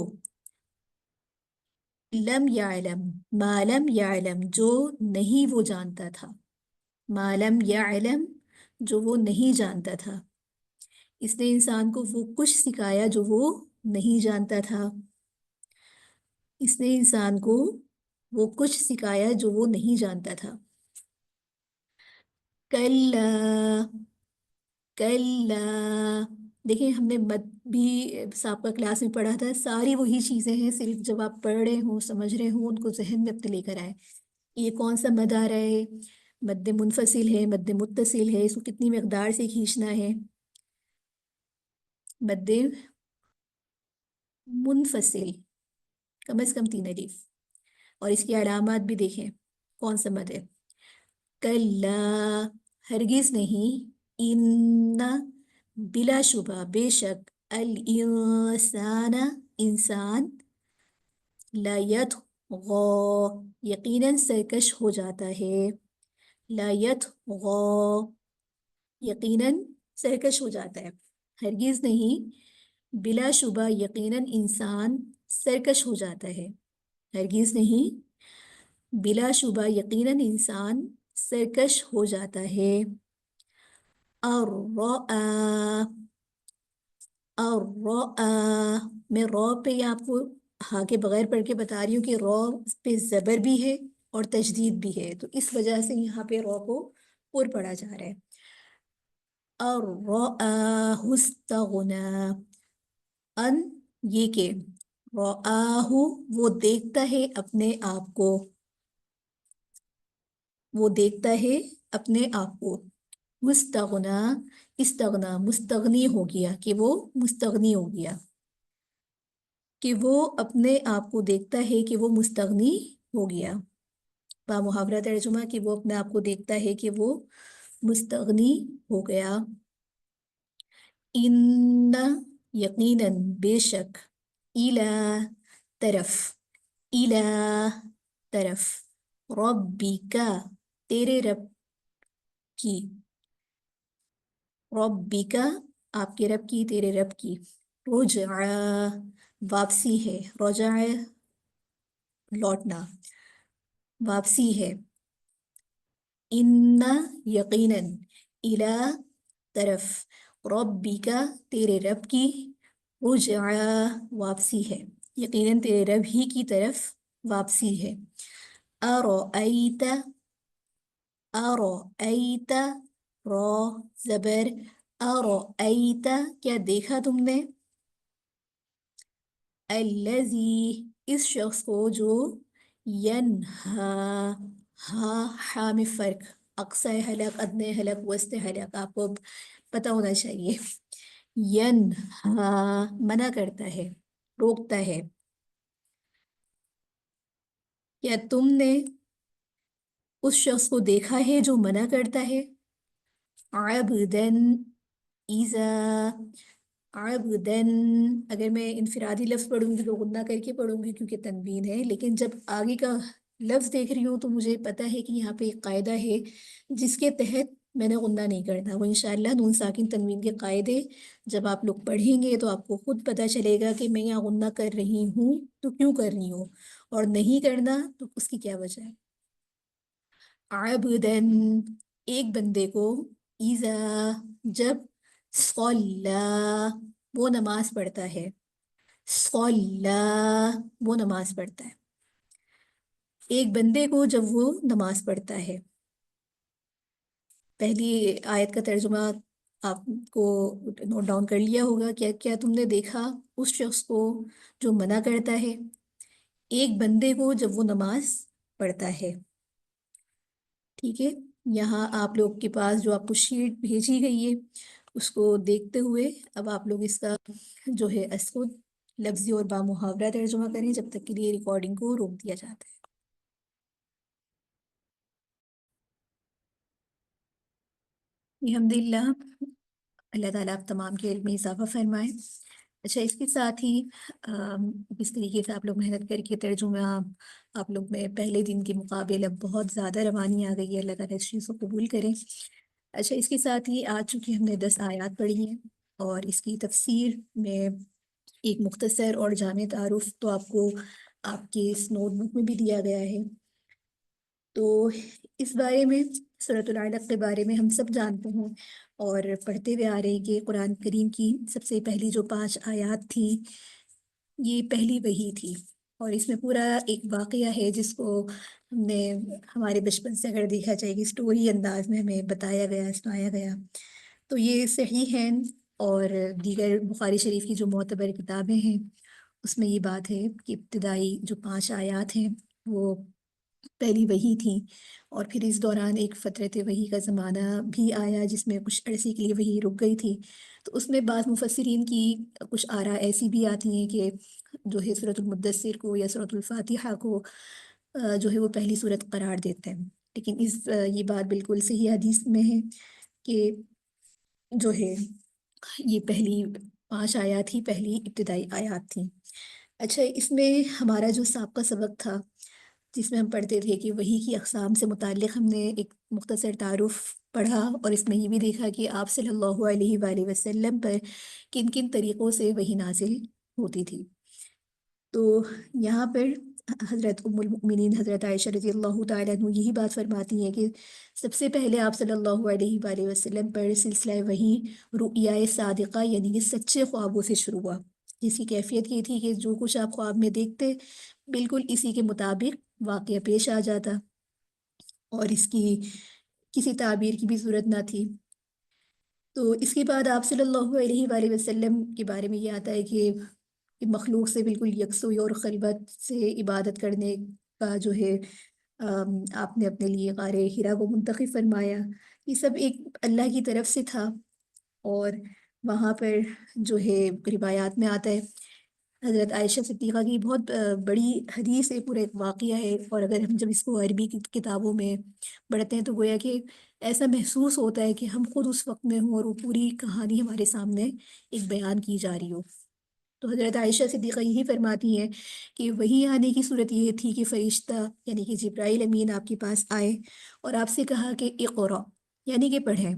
لم یعلم ما لم یعلم جو نہیں وہ جانتا تھا، ما لم یعلم جو وہ نہیں جانتا تھا. اس نے انسان کو وہ کچھ سکھایا جو وہ نہیں جانتا تھا. اس نے انسان کو وہ کچھ سکھایا جو وہ نہیں جانتا تھا. کلا، کلا، دیکھیں ہم نے مد بھی سابقہ کلاس میں پڑھا تھا، ساری وہی چیزیں ہیں، صرف جب آپ پڑھ رہے ہوں سمجھ رہے ہوں ان کو ذہن میں اپنے لے کر آئیں. یہ کون سا مد آ رہا ہے؟ مد منفصل ہے، مد متصل ہے، اس کو کتنی مقدار سے کھینچنا ہے؟ مد منفصل، کم از کم 3 الف، اور اس کی علامات بھی دیکھیں کون سا مد ہے. کلا ہرگز نہیں، ان بلا شبہ بے شک، الانسان انسان، لا یطغی یقیناً سرکش ہو جاتا ہے، لا یطغی یقیناً سرکش ہو جاتا ہے. ہرگز نہیں، بلا شبہ یقیناً انسان سرکش ہو جاتا ہے. ہرگز نہیں، بلا شبہ یقیناً انسان سرکش ہو جاتا ہے. اور میں رو پہ آپ کو ہاں کے بغیر پڑھ کے بتا رہی ہوں کہ رو پہ زبر بھی ہے اور تشدید بھی ہے، تو اس وجہ سے یہاں پہ رو کو پر پڑھا جا رہا ہے. اور استغنا، ان یہ کہ رآہ وہ دیکھتا ہے اپنے آپ کو، وہ دیکھتا ہے اپنے آپ کو. مستغنا، استغنا مستغنی ہو گیا، کہ وہ مستغنی ہو گیا، کہ وہ اپنے آپ کو دیکھتا ہے کہ وہ مستغنی ہو گیا. با محاورہ ترجمہ کہ وہ اپنے آپ کو دیکھتا ہے کہ وہ مستغنی ہو گیا. ان یقیناً بے شک، الی طرف، الی طرف، ربک تیرے رب کی، ربک آپ کے رب کی، تیرے رب کی، رجع واپسی ہے، رجع لوٹنا، واپسی ہے. ان یقیناً، الی طرف، ربک تیرے رب کی، رجع واپسی ہے، یقیناً تیرے رب ہی کی طرف واپسی ہے. ارأیت، ارأیت، را زبر، ارأیت کیا دیکھا تم نے، الذی اس شخص کو جو، ینہا، ہا میں فرق، اقصی حلق، ادنی حلق، وسط حلق، آپ کو پتہ ہونا چاہیے. ینہا منع کرتا ہے، روکتا ہے. کیا تم نے اس شخص کو دیکھا ہے جو منع کرتا ہے؟ عبدن، ایزا، عبدن اگر میں انفرادی لفظ پڑھوں گی تو غنہ کر کے پڑھوں گی کیونکہ تنوین ہے، لیکن جب آگے کا لفظ دیکھ رہی ہوں تو مجھے پتہ ہے کہ یہاں پہ ایک قاعدہ ہے جس کے تحت میں نے غنہ نہیں کرنا. وہ انشاءاللہ نون ساکن تنوین کے قاعدے جب آپ لوگ پڑھیں گے تو آپ کو خود پتہ چلے گا کہ میں یہاں غنہ کر رہی ہوں تو کیوں کر رہی ہوں، اور نہیں کرنا تو اس کی کیا وجہ ہے. عبدن ایک بندے کو، ایزا جب، صلی وہ نماز پڑھتا ہے، صلی وہ نماز پڑھتا ہے، ایک بندے کو جب وہ نماز پڑھتا ہے. پہلی آیت کا ترجمہ آپ کو نوٹ ڈاؤن کر لیا ہوگا. کیا کیا تم نے دیکھا اس شخص کو جو منع کرتا ہے، ایک بندے کو جب وہ نماز پڑھتا ہے. ٹھیک ہے، یہاں آپ لوگ کے پاس جو آپ کو شیٹ بھیجی گئی ہے اس کو دیکھتے ہوئے اب آپ لوگ اس کا جو ہے اس کو لفظی اور بامحاورہ ترجمہ کریں جب تک کے لیے ریکارڈنگ کو روک دیا جاتا ہے۔ الحمد للہ، اللہ تعالیٰ آپ تمام کے علم میں اضافہ فرمائے۔ اچھا، اس کے ساتھ ہی اس طریقے سے آپ لوگ محنت کر کے ترجمہ آپ لوگ میں پہلے دن کے مقابل اب بہت زیادہ روانی آ گئی ہے، اللہ تعالیٰ اس چیز کو قبول کریں۔ اچھا، اس کے ساتھ ہی آج چونکہ ہم نے 10 آیات پڑھی ہیں اور اس کی تفسیر میں ایک مختصر اور جامع تعارف تو آپ کو آپ کے اس نوٹ بک میں بھی دیا گیا ہے۔ تو اس بارے میں سورۃ العلق کے بارے میں ہم سب جانتے ہیں اور پڑھتے ہوئے آ رہے ہیں کہ قرآن کریم کی سب سے پہلی جو 5 آیات تھیں یہ پہلی وحی تھی، اور اس میں پورا ایک واقعہ ہے جس کو ہم نے ہمارے بچپن سے اگر دیکھا جائے کہ اسٹوری انداز میں ہمیں بتایا گیا، سنایا گیا۔ تو یہ صحیح ہیں اور دیگر بخاری شریف کی جو معتبر کتابیں ہیں اس میں یہ بات ہے کہ ابتدائی جو 5 آیات ہیں وہ پہلی وحی تھی، اور پھر اس دوران ایک فترت وحی کا زمانہ بھی آیا جس میں کچھ عرصے کے لیے وحی رک گئی تھی۔ تو اس میں بعض مفسرین کی کچھ آراء ایسی بھی آتی ہیں کہ جو ہے سورۃ المدثر کو یا سورۃ الفاتحہ کو جو ہے وہ پہلی صورت قرار دیتے ہیں، لیکن یہ بات بالکل صحیح حدیث میں ہے کہ جو ہے یہ پہلی 5 آیات ہی پہلی ابتدائی آیات تھیں۔ اچھا، اس میں ہمارا جو سابقہ سبق تھا جس میں ہم پڑھتے تھے کہ وحی کی اقسام سے متعلق ہم نے ایک مختصر تعارف پڑھا، اور اس میں یہ بھی دیکھا کہ آپ صلی اللہ علیہ وآلہ وسلم پر کن کن طریقوں سے وحی نازل ہوتی تھی۔ تو یہاں پر حضرت ام المؤمنین حضرت عائشہ رضی اللہ تعالیٰ عنہ یہی بات فرماتی ہیں کہ سب سے پہلے آپ صلی اللہ علیہ وآلہ وسلم پر سلسلہ وحی رؤیا صادقہ یعنی کہ سچے خوابوں سے شروع ہوا، جس کی کیفیت یہ تھی کہ جو کچھ آپ خواب میں دیکھتے بالکل اسی کے مطابق واقعہ پیش آ جاتا، اور اس کی کسی تعبیر کی بھی ضرورت نہ تھی۔ تو اس کے بعد آپ صلی اللہ علیہ وآلہ وسلم کے بارے میں یہ آتا ہے کہ مخلوق سے بالکل یکسوئی اور خلوت سے عبادت کرنے کا جو ہے آپ نے اپنے لیے غار حرا کو منتخب فرمایا۔ یہ سب ایک اللہ کی طرف سے تھا، اور وہاں پر جو ہے روایات میں آتا ہے حضرت عائشہ صدیقہ کی بہت بڑی حدیث ہے، پورا ایک واقعہ ہے، اور اگر ہم جب اس کو عربی کی کتابوں میں پڑھتے ہیں تو گویا کہ ایسا محسوس ہوتا ہے کہ ہم خود اس وقت میں ہوں اور وہ پوری کہانی ہمارے سامنے ایک بیان کی جا رہی ہو۔ تو حضرت عائشہ صدیقہ یہی فرماتی ہیں کہ وہی آنے کی صورت یہ تھی کہ فرشتہ یعنی کہ جبرائیل امین آپ کے پاس آئے اور آپ سے کہا کہ اقرا یعنی کہ پڑھیں۔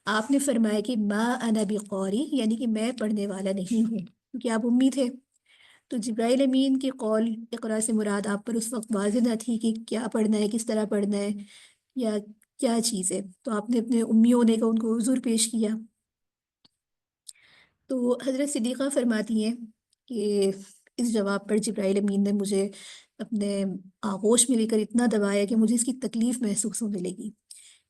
آپ نے فرمایا کہ ما انا بقاری یعنی کہ میں پڑھنے والا نہیں ہوں، کیونکہ آپ امی تھے۔ تو جبرائیل امین کے قول اقرا سے مراد آپ پر اس وقت واضح نہ تھی کہ کیا پڑھنا ہے، کس طرح پڑھنا ہے، یا کیا چیز ہے، تو آپ نے اپنے امی ہونے کا ان کو عذر پیش کیا۔ تو حضرت صدیقہ فرماتی ہیں کہ اس جواب پر جبرائیل امین نے مجھے اپنے آغوش میں لے کر اتنا دبایا کہ مجھے اس کی تکلیف محسوس ہونے لگی۔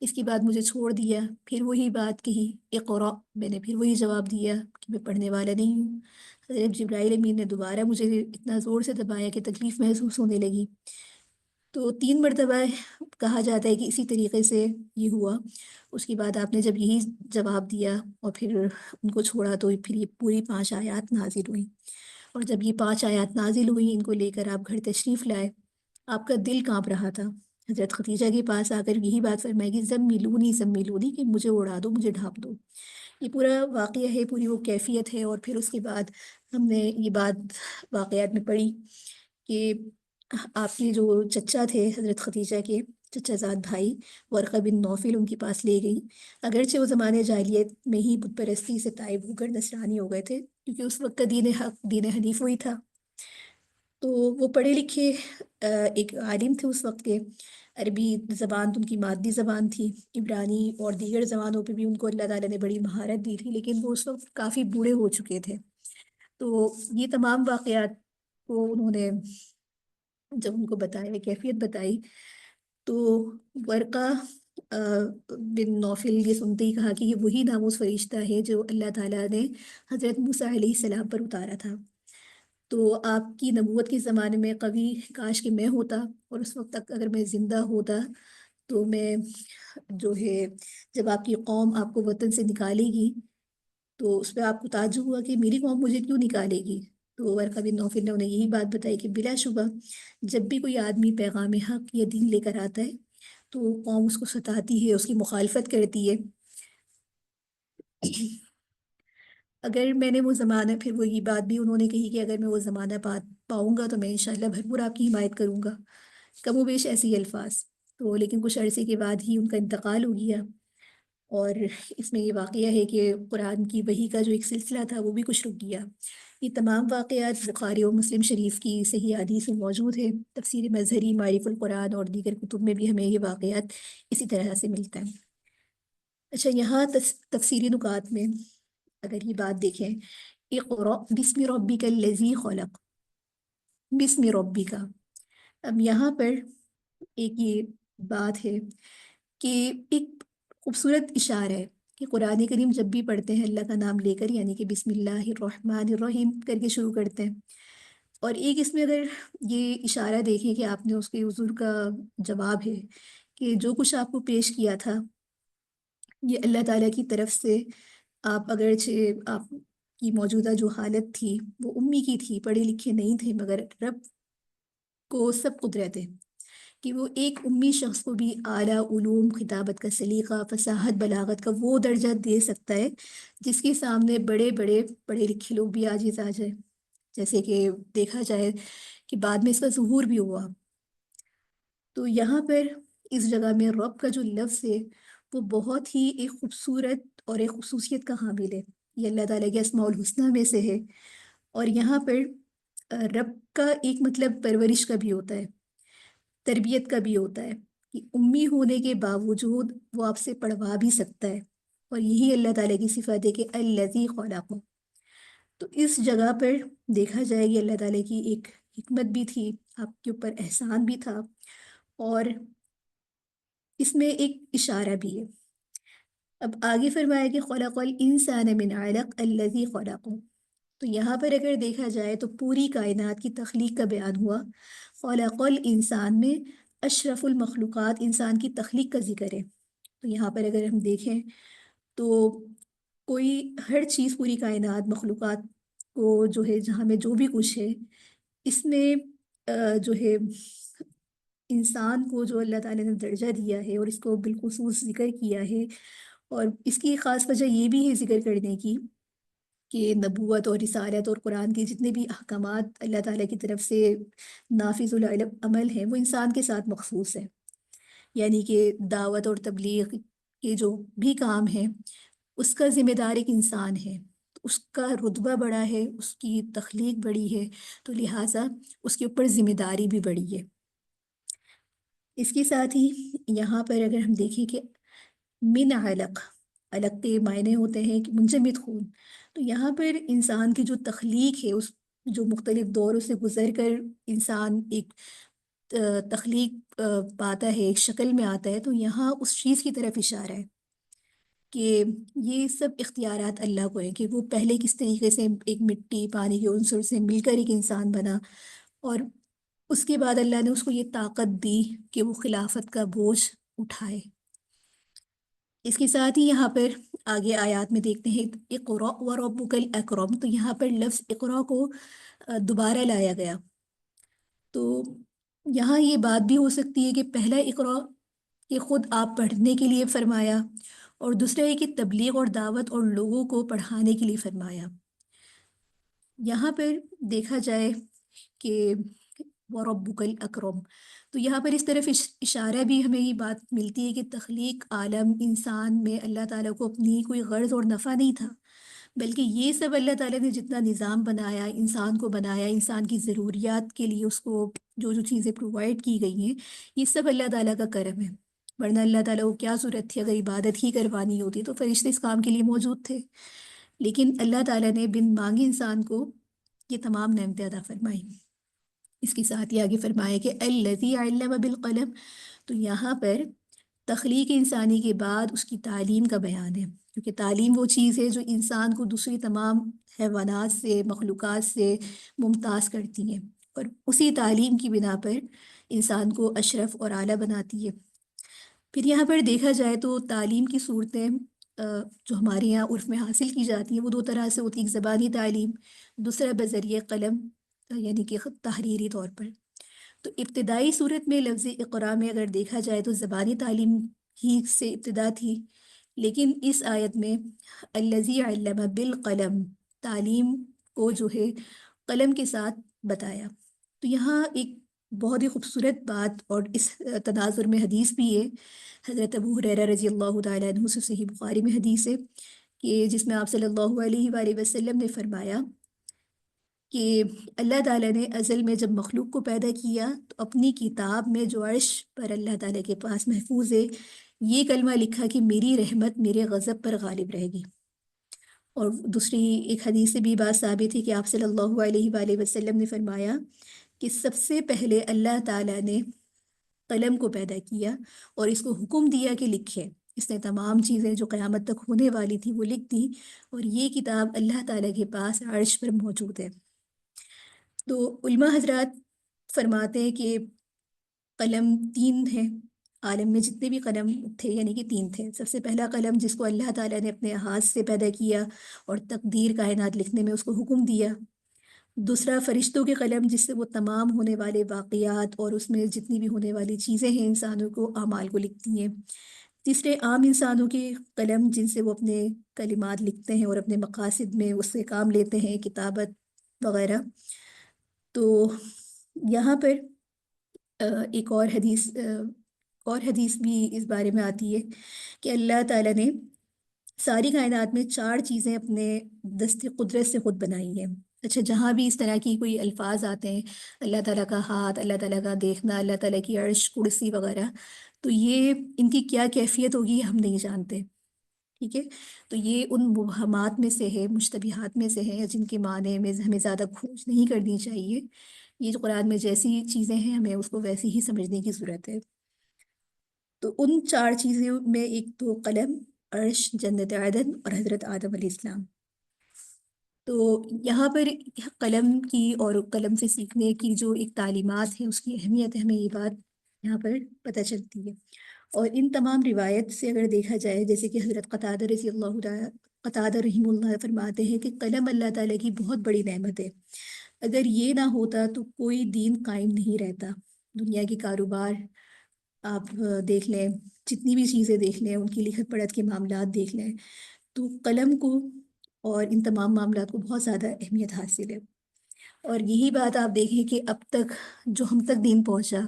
اس کے بعد مجھے چھوڑ دیا، پھر وہی بات کہی اقرا، میں نے پھر وہی جواب دیا کہ میں پڑھنے والا نہیں ہوں۔ حضرت جبرائیل امین نے دوبارہ مجھے اتنا زور سے دبایا کہ تکلیف محسوس ہونے لگی۔ تو 3 مرتبہ کہا جاتا ہے کہ اسی طریقے سے یہ ہوا۔ اس کے بعد آپ نے جب یہی جواب دیا اور پھر ان کو چھوڑا تو پھر یہ پوری 5 آیات نازل ہوئیں، اور جب یہ 5 آیات نازل ہوئیں ان کو لے کر آپ گھر تشریف لائے، آپ کا دل کانپ رہا تھا۔ حضرت خدیجہ کے پاس آ کر یہی بات فرمائی کہ زملونی زملونی کہ مجھے اڑا دو، مجھے ڈھانپ دو۔ یہ پورا واقعہ ہے، پوری وہ کیفیت ہے، اور پھر اس کے بعد ہم نے یہ بات واقعات میں پڑھی کہ آپ کے جو چچا تھے حضرت خدیجہ کے چچا زاد بھائی ورقہ بن نوفل ان کے پاس لے گئی، اگرچہ وہ زمانے جاہلیت میں ہی بت پرستی سے تائب ہو کر نصرانی ہو گئے تھے، کیونکہ اس وقت کا دین حق دین حنیف وہی تھا۔ تو وہ پڑھے لکھے ایک عالم تھے اس وقت کے، عربی زبان تو ان کی مادی زبان تھی، عبرانی اور دیگر زبانوں پہ بھی ان کو اللہ تعالیٰ نے بڑی مہارت دی تھی، لیکن وہ اس وقت کافی بوڑھے ہو چکے تھے۔ تو یہ تمام واقعات کو انہوں نے جب ان کو بتایا، کیفیت بتائی، تو ورقہ بن نوفل یہ سنتے ہی کہا کہ یہ وہی ناموس فرشتہ ہے جو اللہ تعالیٰ نے حضرت موسیٰ علیہ السلام پر اتارا تھا۔ تو آپ کی نبوت کے زمانے میں قوی کاش کہ میں ہوتا، اور اس وقت تک اگر میں زندہ ہوتا تو میں جو ہے جب آپ کی قوم آپ کو وطن سے نکالے گی تو اس پہ آپ کو تعجب ہوا کہ میری قوم مجھے کیوں نکالے گی، تو ورقہ بن نوفل نے انہیں یہی بات بتائی کہ بلا شبہ جب بھی کوئی آدمی پیغام حق یا دین لے کر آتا ہے تو قوم اس کو ستاتی ہے، اس کی مخالفت کرتی ہے۔ اگر میں نے وہ زمانہ، پھر وہی بات بھی انہوں نے کہی کہ اگر میں وہ زمانہ پاؤں گا تو میں انشاءاللہ بھرپور آپ کی حمایت کروں گا، کم و بیش ایسے ہی الفاظ۔ تو لیکن کچھ عرصے کے بعد ہی ان کا انتقال ہو گیا، اور اس میں یہ واقعہ ہے کہ قرآن کی وحی کا جو ایک سلسلہ تھا وہ بھی کچھ رک گیا۔ یہ تمام واقعات بخاری و مسلم شریف کی صحیح حدیث میں موجود ہے، تفسیر مظہری، معارف القرآن اور دیگر کتب میں بھی ہمیں یہ واقعات اسی طرح سے ملتا ہے۔ اچھا، یہاں تفسیری نکات میں اگر یہ بات دیکھیں، اقرأ بسم ربک الذی خلق، بسم ربی کا، اب یہاں پر ایک یہ بات ہے کہ ایک خوبصورت اشارہ ہے کہ قرآن کریم جب بھی پڑھتے ہیں اللہ کا نام لے کر، یعنی کہ بسم اللہ الرحمن الرحیم کر کے شروع کرتے ہیں، اور ایک اس میں اگر یہ اشارہ دیکھیں کہ آپ نے اس کے حضور کا جواب ہے کہ جو کچھ آپ کو پیش کیا تھا یہ اللہ تعالیٰ کی طرف سے، آپ اگرچہ آپ کی موجودہ جو حالت تھی وہ امی کی تھی، پڑھے لکھے نہیں تھے، مگر رب کو سب قدرت ہے کہ وہ ایک امی شخص کو بھی اعلیٰ علوم، خطابت کا سلیقہ، فصاحت، بلاغت کا وہ درجہ دے سکتا ہے جس کے سامنے بڑے بڑے پڑھے لکھے لوگ بھی عاجز آ جائے، جیسے کہ دیکھا جائے کہ بعد میں اس کا ظہور بھی ہوا۔ تو یہاں پر اس جگہ میں رب کا جو لفظ ہے وہ بہت ہی ایک خوبصورت اور ایک خصوصیت کا حامل ہے، یہ اللہ تعالیٰ کے اسماء الحسنہ میں سے ہے۔ اور یہاں پر رب کا ایک مطلب پرورش کا بھی ہوتا ہے، تربیت کا بھی ہوتا ہے، کہ امی ہونے کے باوجود وہ آپ سے پڑھوا بھی سکتا ہے، اور یہی اللہ تعالیٰ کی صفت ہے کہ الذی خلق۔ تو اس جگہ پر دیکھا جائے گی اللہ تعالیٰ کی ایک حکمت بھی تھی، آپ کے اوپر احسان بھی تھا، اور اس میں ایک اشارہ بھی ہے۔ اب آگے فرمایا کہ خلق الانسان من علق الذی خلق، تو یہاں پر اگر دیکھا جائے تو پوری کائنات کی تخلیق کا بیان ہوا، خلق الانسان میں اشرف المخلوقات انسان کی تخلیق کا ذکر ہے۔ تو یہاں پر اگر ہم دیکھیں تو کوئی ہر چیز، پوری کائنات، مخلوقات کو جو ہے، جہاں میں جو بھی کچھ ہے اس میں جو ہے انسان کو جو اللہ تعالیٰ نے درجہ دیا ہے اور اس کو بالخصوص ذکر کیا ہے، اور اس کی خاص وجہ یہ بھی ہے ذکر کرنے کی کہ نبوت اور رسالت اور قرآن کے جتنے بھی احکامات اللہ تعالیٰ کی طرف سے نافذ العمل ہیں وہ انسان کے ساتھ مخصوص ہے، یعنی کہ دعوت اور تبلیغ کے جو بھی کام ہیں اس کا ذمہ دار ایک انسان ہے، تو اس کا رتبہ بڑا ہے، اس کی تخلیق بڑی ہے، تو لہٰذا اس کے اوپر ذمہ داری بھی بڑی ہے۔ اس کے ساتھ ہی یہاں پر اگر ہم دیکھیں کہ من علق، علق کے معنی ہوتے ہیں کہ منجمد خون، تو یہاں پر انسان کی جو تخلیق ہے، اس جو مختلف دوروں سے گزر کر انسان ایک تخلیق پاتا ہے، ایک شکل میں آتا ہے، تو یہاں اس چیز کی طرف اشارہ ہے کہ یہ سب اختیارات اللہ کو ہیں کہ وہ پہلے کس طریقے سے ایک مٹی پانی کے عنصر سے مل کر ایک انسان بنا، اور اس کے بعد اللہ نے اس کو یہ طاقت دی کہ وہ خلافت کا بوجھ اٹھائے۔ اس کے ساتھ ہی یہاں پر آگے آیات میں دیکھتے ہیں اقرأ وربک الاکرم، تو یہاں پر لفظ اقرأ کو دوبارہ لایا گیا، تو یہاں یہ بات بھی ہو سکتی ہے کہ پہلا اقرأ کہ خود آپ پڑھنے کے لیے فرمایا، اور دوسرا ہے کہ تبلیغ اور دعوت اور لوگوں کو پڑھانے کے لیے فرمایا۔ یہاں پر دیکھا جائے کہ وَرَبُّكَ الْأَكْرَمُ، تو یہاں پر اس طرف اشارہ بھی ہمیں یہ بات ملتی ہے کہ تخلیق عالم انسان میں اللہ تعالیٰ کو اپنی کوئی غرض اور نفع نہیں تھا، بلکہ یہ سب اللہ تعالیٰ نے جتنا نظام بنایا، انسان کو بنایا، انسان کی ضروریات کے لیے اس کو جو جو چیزیں پرووائڈ کی گئی ہیں، یہ سب اللہ تعالیٰ کا کرم ہے، ورنہ اللہ تعالیٰ کو کیا ضرورت تھی؟ اگر عبادت ہی کروانی ہوتی تو فرشتے اس کام کے لیے موجود تھے، لیکن اللہ تعالیٰ نے بن مانگے انسان کو یہ تمام نعمتیں عطا فرمائی۔ اس کے ساتھ ہی آگے فرمایا کہ الذی علم بالقلم، تو یہاں پر تخلیق انسانی کے بعد اس کی تعلیم کا بیان ہے، کیونکہ تعلیم وہ چیز ہے جو انسان کو دوسری تمام حیوانات سے، مخلوقات سے ممتاز کرتی ہیں، اور اسی تعلیم کی بنا پر انسان کو اشرف اور اعلیٰ بناتی ہے۔ پھر یہاں پر دیکھا جائے تو تعلیم کی صورتیں جو ہمارے یہاں عرف میں حاصل کی جاتی ہے وہ دو طرح سے ہوتی ہے، ایک زبانی تعلیم، دوسرا بذریعہ قلم، یعنی کہ خود تحریری طور پر۔ تو ابتدائی صورت میں لفظ اقرا میں اگر دیکھا جائے تو زبانی تعلیم ہی سے ابتدا تھی، لیکن اس آیت میں الذی علم بالقلم، تعلیم کو جو ہے قلم کے ساتھ بتایا۔ تو یہاں ایک بہت ہی خوبصورت بات، اور اس تناظر میں حدیث بھی ہے، حضرت ابو ہریرہ رضی اللہ تعالیٰ عنہ سے صحیح بخاری میں حدیث ہے کہ جس میں آپ صلی اللہ علیہ وآلہ وسلم نے فرمایا کہ اللہ تعالیٰ نے ازل میں جب مخلوق کو پیدا کیا تو اپنی کتاب میں جو عرش پر اللہ تعالیٰ کے پاس محفوظ ہے یہ کلمہ لکھا کہ میری رحمت میرے غضب پر غالب رہے گی۔ اور دوسری ایک حدیث سے بھی بات ثابت ہے کہ آپ صلی اللہ علیہ وآلہ وسلم نے فرمایا کہ سب سے پہلے اللہ تعالیٰ نے قلم کو پیدا کیا اور اس کو حکم دیا کہ لکھے، اس نے تمام چیزیں جو قیامت تک ہونے والی تھی وہ لکھ دی، اور یہ کتاب اللہ تعالیٰ کے پاس عرش پر موجود ہے۔ تو علماء حضرات فرماتے ہیں کہ قلم تین ہیں، عالم میں جتنے بھی قلم تھے یعنی کہ تین تھے۔ سب سے پہلا قلم جس کو اللہ تعالیٰ نے اپنے ہاتھ سے پیدا کیا اور تقدیر کائنات لکھنے میں اس کو حکم دیا۔ دوسرا فرشتوں کے قلم جس سے وہ تمام ہونے والے واقعات اور اس میں جتنی بھی ہونے والی چیزیں ہیں انسانوں کو اعمال کو لکھتی ہیں۔ تیسرے عام انسانوں کے قلم جن سے وہ اپنے کلمات لکھتے ہیں اور اپنے مقاصد میں اس سے کام لیتے ہیں، کتابت وغیرہ۔ تو یہاں پر ایک اور حدیث بھی اس بارے میں آتی ہے کہ اللہ تعالیٰ نے ساری کائنات میں چار چیزیں اپنے دست قدرت سے خود بنائی ہیں۔ اچھا، جہاں بھی اس طرح کی کوئی الفاظ آتے ہیں، اللہ تعالیٰ کا ہاتھ، اللہ تعالیٰ کا دیکھنا، اللہ تعالیٰ کی عرش، کرسی وغیرہ، تو یہ ان کی کیا کیفیت ہوگی ہم نہیں جانتے، ٹھیک ہے؟ تو یہ ان مبہمات میں سے ہے، مشتبہات میں سے ہے، جن کے معنی میں ہمیں زیادہ کھوج نہیں کرنی چاہیے۔ یہ جو قرآن میں جیسی چیزیں ہیں ہمیں اس کو ویسی ہی سمجھنے کی ضرورت ہے۔ تو ان چار چیزوں میں ایک تو قلم، عرش، جنت عدن اور حضرت آدم علیہ السلام۔ تو یہاں پر قلم کی اور قلم سے سیکھنے کی جو ایک تعلیمات ہیں اس کی اہمیت ہمیں یہ بات یہاں پر پتہ چلتی ہے۔ اور ان تمام روایت سے اگر دیکھا جائے، جیسے کہ حضرت قتادہ رحمہ اللہ فرماتے ہیں کہ قلم اللہ تعالیٰ کی بہت بڑی نعمت ہے، اگر یہ نہ ہوتا تو کوئی دین قائم نہیں رہتا۔ دنیا کے کاروبار آپ دیکھ لیں، جتنی بھی چیزیں دیکھ لیں، ان کی لکھت پڑھت کے معاملات دیکھ لیں، تو قلم کو اور ان تمام معاملات کو بہت زیادہ اہمیت حاصل ہے۔ اور یہی بات آپ دیکھیں کہ اب تک جو ہم تک دین پہنچا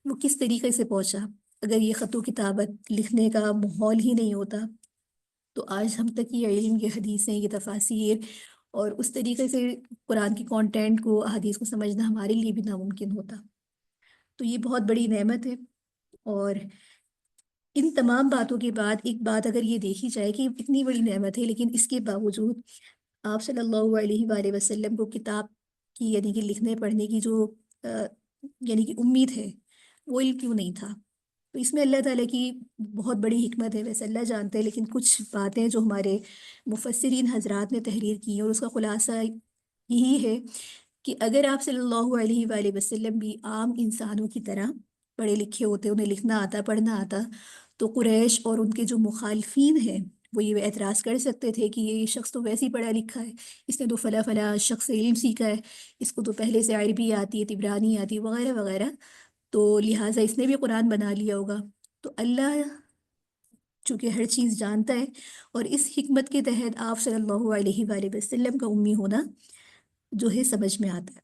وہ کس طریقے سے پہنچا۔ اگر یہ خط و کتابت لکھنے کا ماحول ہی نہیں ہوتا تو آج ہم تک یہ علم، یہ حدیثیں، یہ تفاسیر اور اس طریقے سے قرآن کی کانٹینٹ کو، احادیث کو سمجھنا ہمارے لیے بھی ناممکن ہوتا۔ تو یہ بہت بڑی نعمت ہے۔ اور ان تمام باتوں کے بعد ایک بات اگر یہ دیکھی جائے کہ اتنی بڑی نعمت ہے، لیکن اس کے باوجود آپ صلی اللہ علیہ وآلہ وسلم کو کتاب کی یعنی کہ لکھنے پڑھنے کی جو یعنی کہ امید ہے وہ علم کیوں نہیں تھا؟ تو اس میں اللہ تعالیٰ کی بہت بڑی حکمت ہے، ویسے اللہ جانتے ہیں، لیکن کچھ باتیں جو ہمارے مفسرین حضرات نے تحریر کی ہیں اور اس کا خلاصہ یہی ہے کہ اگر آپ صلی اللہ علیہ وآلہ وسلم بھی عام انسانوں کی طرح پڑھے لکھے ہوتے، انہیں لکھنا آتا، پڑھنا آتا، تو قریش اور ان کے جو مخالفین ہیں وہ یہ اعتراض کر سکتے تھے کہ یہ شخص تو ویسے ہی پڑھا لکھا ہے، اس نے تو فلاں فلاں شخص سے علم سیکھا ہے، اس کو تو پہلے سے عربی آتی ہے، تبرانی آتی ہے وغیرہ وغیرہ، تو لہٰذا اس نے بھی قرآن بنا لیا ہوگا۔ تو اللہ چونکہ ہر چیز جانتا ہے، اور اس حکمت کے تحت آپ صلی اللہ علیہ وآلہ وسلم کا امی ہونا جو ہے سمجھ میں آتا ہے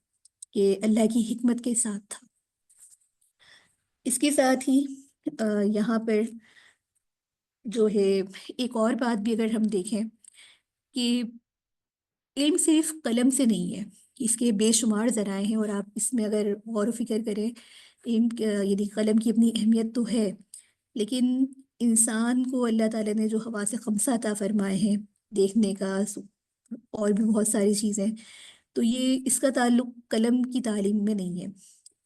کہ اللہ کی حکمت کے ساتھ تھا۔ اس کے ساتھ ہی یہاں پر جو ہے ایک اور بات بھی اگر ہم دیکھیں کہ علم صرف قلم سے نہیں ہے، اس کے بے شمار ذرائع ہیں، اور آپ اس میں اگر غور و فکر کریں، علم یعنی قلم کی اپنی اہمیت تو ہے، لیکن انسان کو اللہ تعالیٰ نے جو حواس خمسہ عطا فرمائے ہیں، دیکھنے کا اور بھی بہت ساری چیزیں، تو یہ اس کا تعلق قلم کی تعلیم میں نہیں ہے۔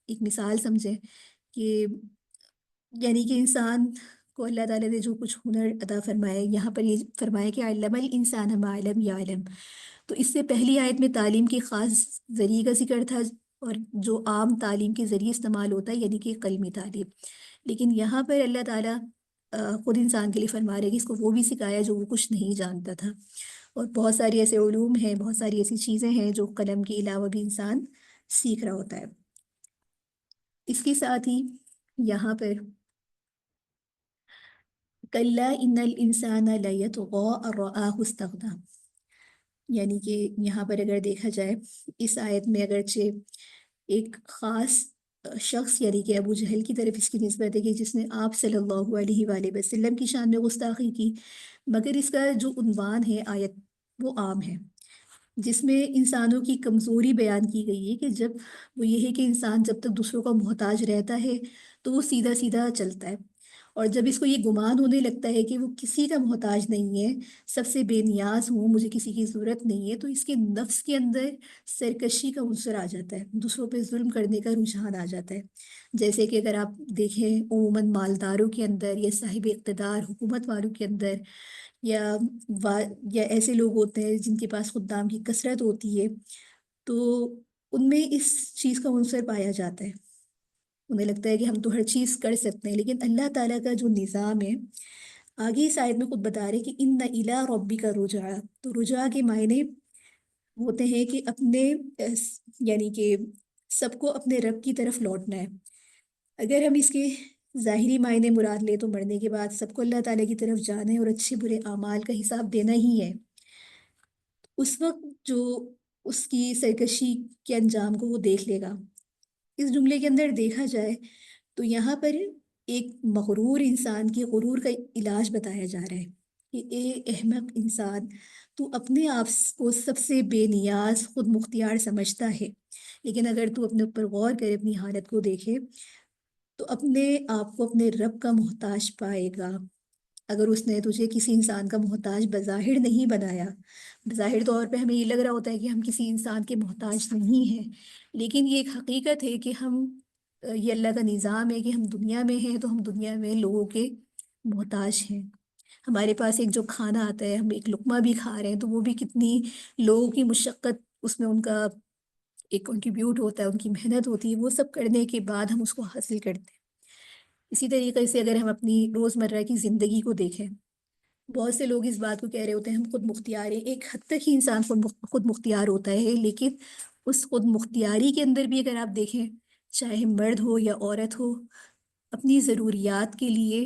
ایک مثال سمجھیں کہ یعنی کہ انسان کو اللہ تعالیٰ نے جو کچھ ہنر عطا فرمائے، یہاں پر یہ فرمایا کہ علم الانسان ما لم یعلم، تو اس سے پہلی آیت میں تعلیم کے خاص ذریعے کا ذکر تھا، اور جو عام تعلیم کے ذریعے استعمال ہوتا ہے یعنی کہ قلمی تعلیم، لیکن یہاں پر اللہ تعالیٰ خود انسان کے لیے فرما رہے ہیں کہ اس کو وہ بھی سکھایا جو وہ کچھ نہیں جانتا تھا۔ اور بہت ساری ایسے علوم ہیں، بہت ساری ایسی چیزیں ہیں جو قلم کے علاوہ بھی انسان سیکھ رہا ہوتا ہے۔ اس کے ساتھ ہی یہاں پر کَلَّا إِنَّ الْإِنسَانَ لَيَطْغَىٰ أَن رَآهُ اسْتَغْنَىٰ، یعنی کہ یہاں پر اگر دیکھا جائے اس آیت میں اگرچہ ایک خاص شخص یعنی کہ ابو جہل کی طرف اس کی نسبت ہے کہ جس نے آپ صلی اللہ علیہ وآلہ وسلم کی شان میں گستاخی کی، مگر اس کا جو عنوان ہے آیت وہ عام ہے، جس میں انسانوں کی کمزوری بیان کی گئی ہے کہ جب وہ یہ ہے کہ انسان جب تک دوسروں کا محتاج رہتا ہے تو وہ سیدھا سیدھا چلتا ہے، اور جب اس کو یہ گمان ہونے لگتا ہے کہ وہ کسی کا محتاج نہیں ہے، سب سے بے نیاز ہوں، مجھے کسی کی ضرورت نہیں ہے، تو اس کے نفس کے اندر سرکشی کا عنصر آ جاتا ہے، دوسروں پہ ظلم کرنے کا رجحان آ جاتا ہے۔ جیسے کہ اگر آپ دیکھیں عموماً مالداروں کے اندر یا صاحب اقتدار حکومت والوں کے اندر یا یا ایسے لوگ ہوتے ہیں جن کے پاس خدام کی کثرت ہوتی ہے، تو ان میں اس چیز کا عنصر پایا جاتا ہے، انہیں لگتا ہے کہ ہم تو ہر چیز کر سکتے ہیں، لیکن اللہ تعالیٰ کا جو نظام ہے آگے اس آیت میں خود بتا رہے کہ ان الی ربک رجعا، تو رجوع کے معنی ہوتے ہیں کہ اپنے یعنی کہ سب کو اپنے رب کی طرف لوٹنا ہے۔ اگر ہم اس کے ظاہری معنی مراد لیں تو مرنے کے بعد سب کو اللہ تعالیٰ کی طرف جانا ہے اور اچھے برے اعمال کا حساب دینا ہی ہے، اس وقت جو اس کی سرکشی کے انجام کو وہ دیکھ لے گا۔ اس جملے کے اندر دیکھا جائے تو یہاں پر ایک مغرور انسان کی غرور کا علاج بتایا جا رہا ہے کہ اے احمق انسان، تو اپنے آپ کو سب سے بے نیاز خود مختار سمجھتا ہے، لیکن اگر تو اپنے اوپر غور کرے، اپنی حالت کو دیکھے، تو اپنے آپ کو اپنے رب کا محتاج پائے گا۔ اگر اس نے تجھے کسی انسان کا محتاج بظاہر نہیں بنایا، بظاہر طور پہ ہمیں یہ لگ رہا ہوتا ہے کہ ہم کسی انسان کے محتاج نہیں ہیں، لیکن یہ ایک حقیقت ہے کہ ہم یہ اللہ کا نظام ہے کہ ہم دنیا میں ہیں تو ہم دنیا میں لوگوں کے محتاج ہیں۔ ہمارے پاس ایک جو کھانا آتا ہے، ہم ایک لقمہ بھی کھا رہے ہیں تو وہ بھی کتنی لوگوں کی مشقت اس میں ان کا ایک کنٹریبیوٹ ہوتا ہے، ان کی محنت ہوتی ہے، وہ سب کرنے کے بعد ہم اس کو حاصل کرتے ہیں۔ اسی طریقے سے اگر ہم اپنی روزمرہ کی زندگی کو دیکھیں، بہت سے لوگ اس بات کو کہہ رہے ہوتے ہیں ہم خود مختار ہیں، ایک حد تک ہی انسان خود مختار ہوتا ہے، لیکن اس خود مختاری کے اندر بھی اگر آپ دیکھیں، چاہے مرد ہو یا عورت ہو، اپنی ضروریات کے لیے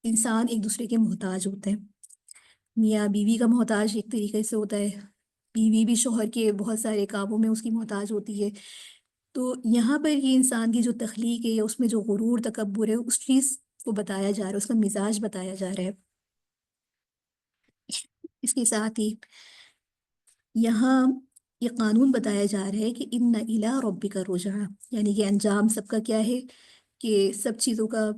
انسان ایک دوسرے کے محتاج ہوتے ہیں۔ میاں بیوی کا محتاج ایک طریقے سے ہوتا ہے، بیوی بھی شوہر کے بہت سارے کاموں میں اس کی محتاج ہوتی ہے۔ تو یہاں پر یہ انسان کی جو تخلیق ہے یا اس میں جو غرور تکبر ہے، اس چیز کو بتایا جا رہا ہے، اس کا مزاج بتایا جا رہا ہے۔ اس کے ساتھ ہی یہاں یہ قانون بتایا جا رہا ہے کہ ان الی ربک رجعا، یعنی کہ انجام سب کا کیا ہے کہ سب چیزوں کا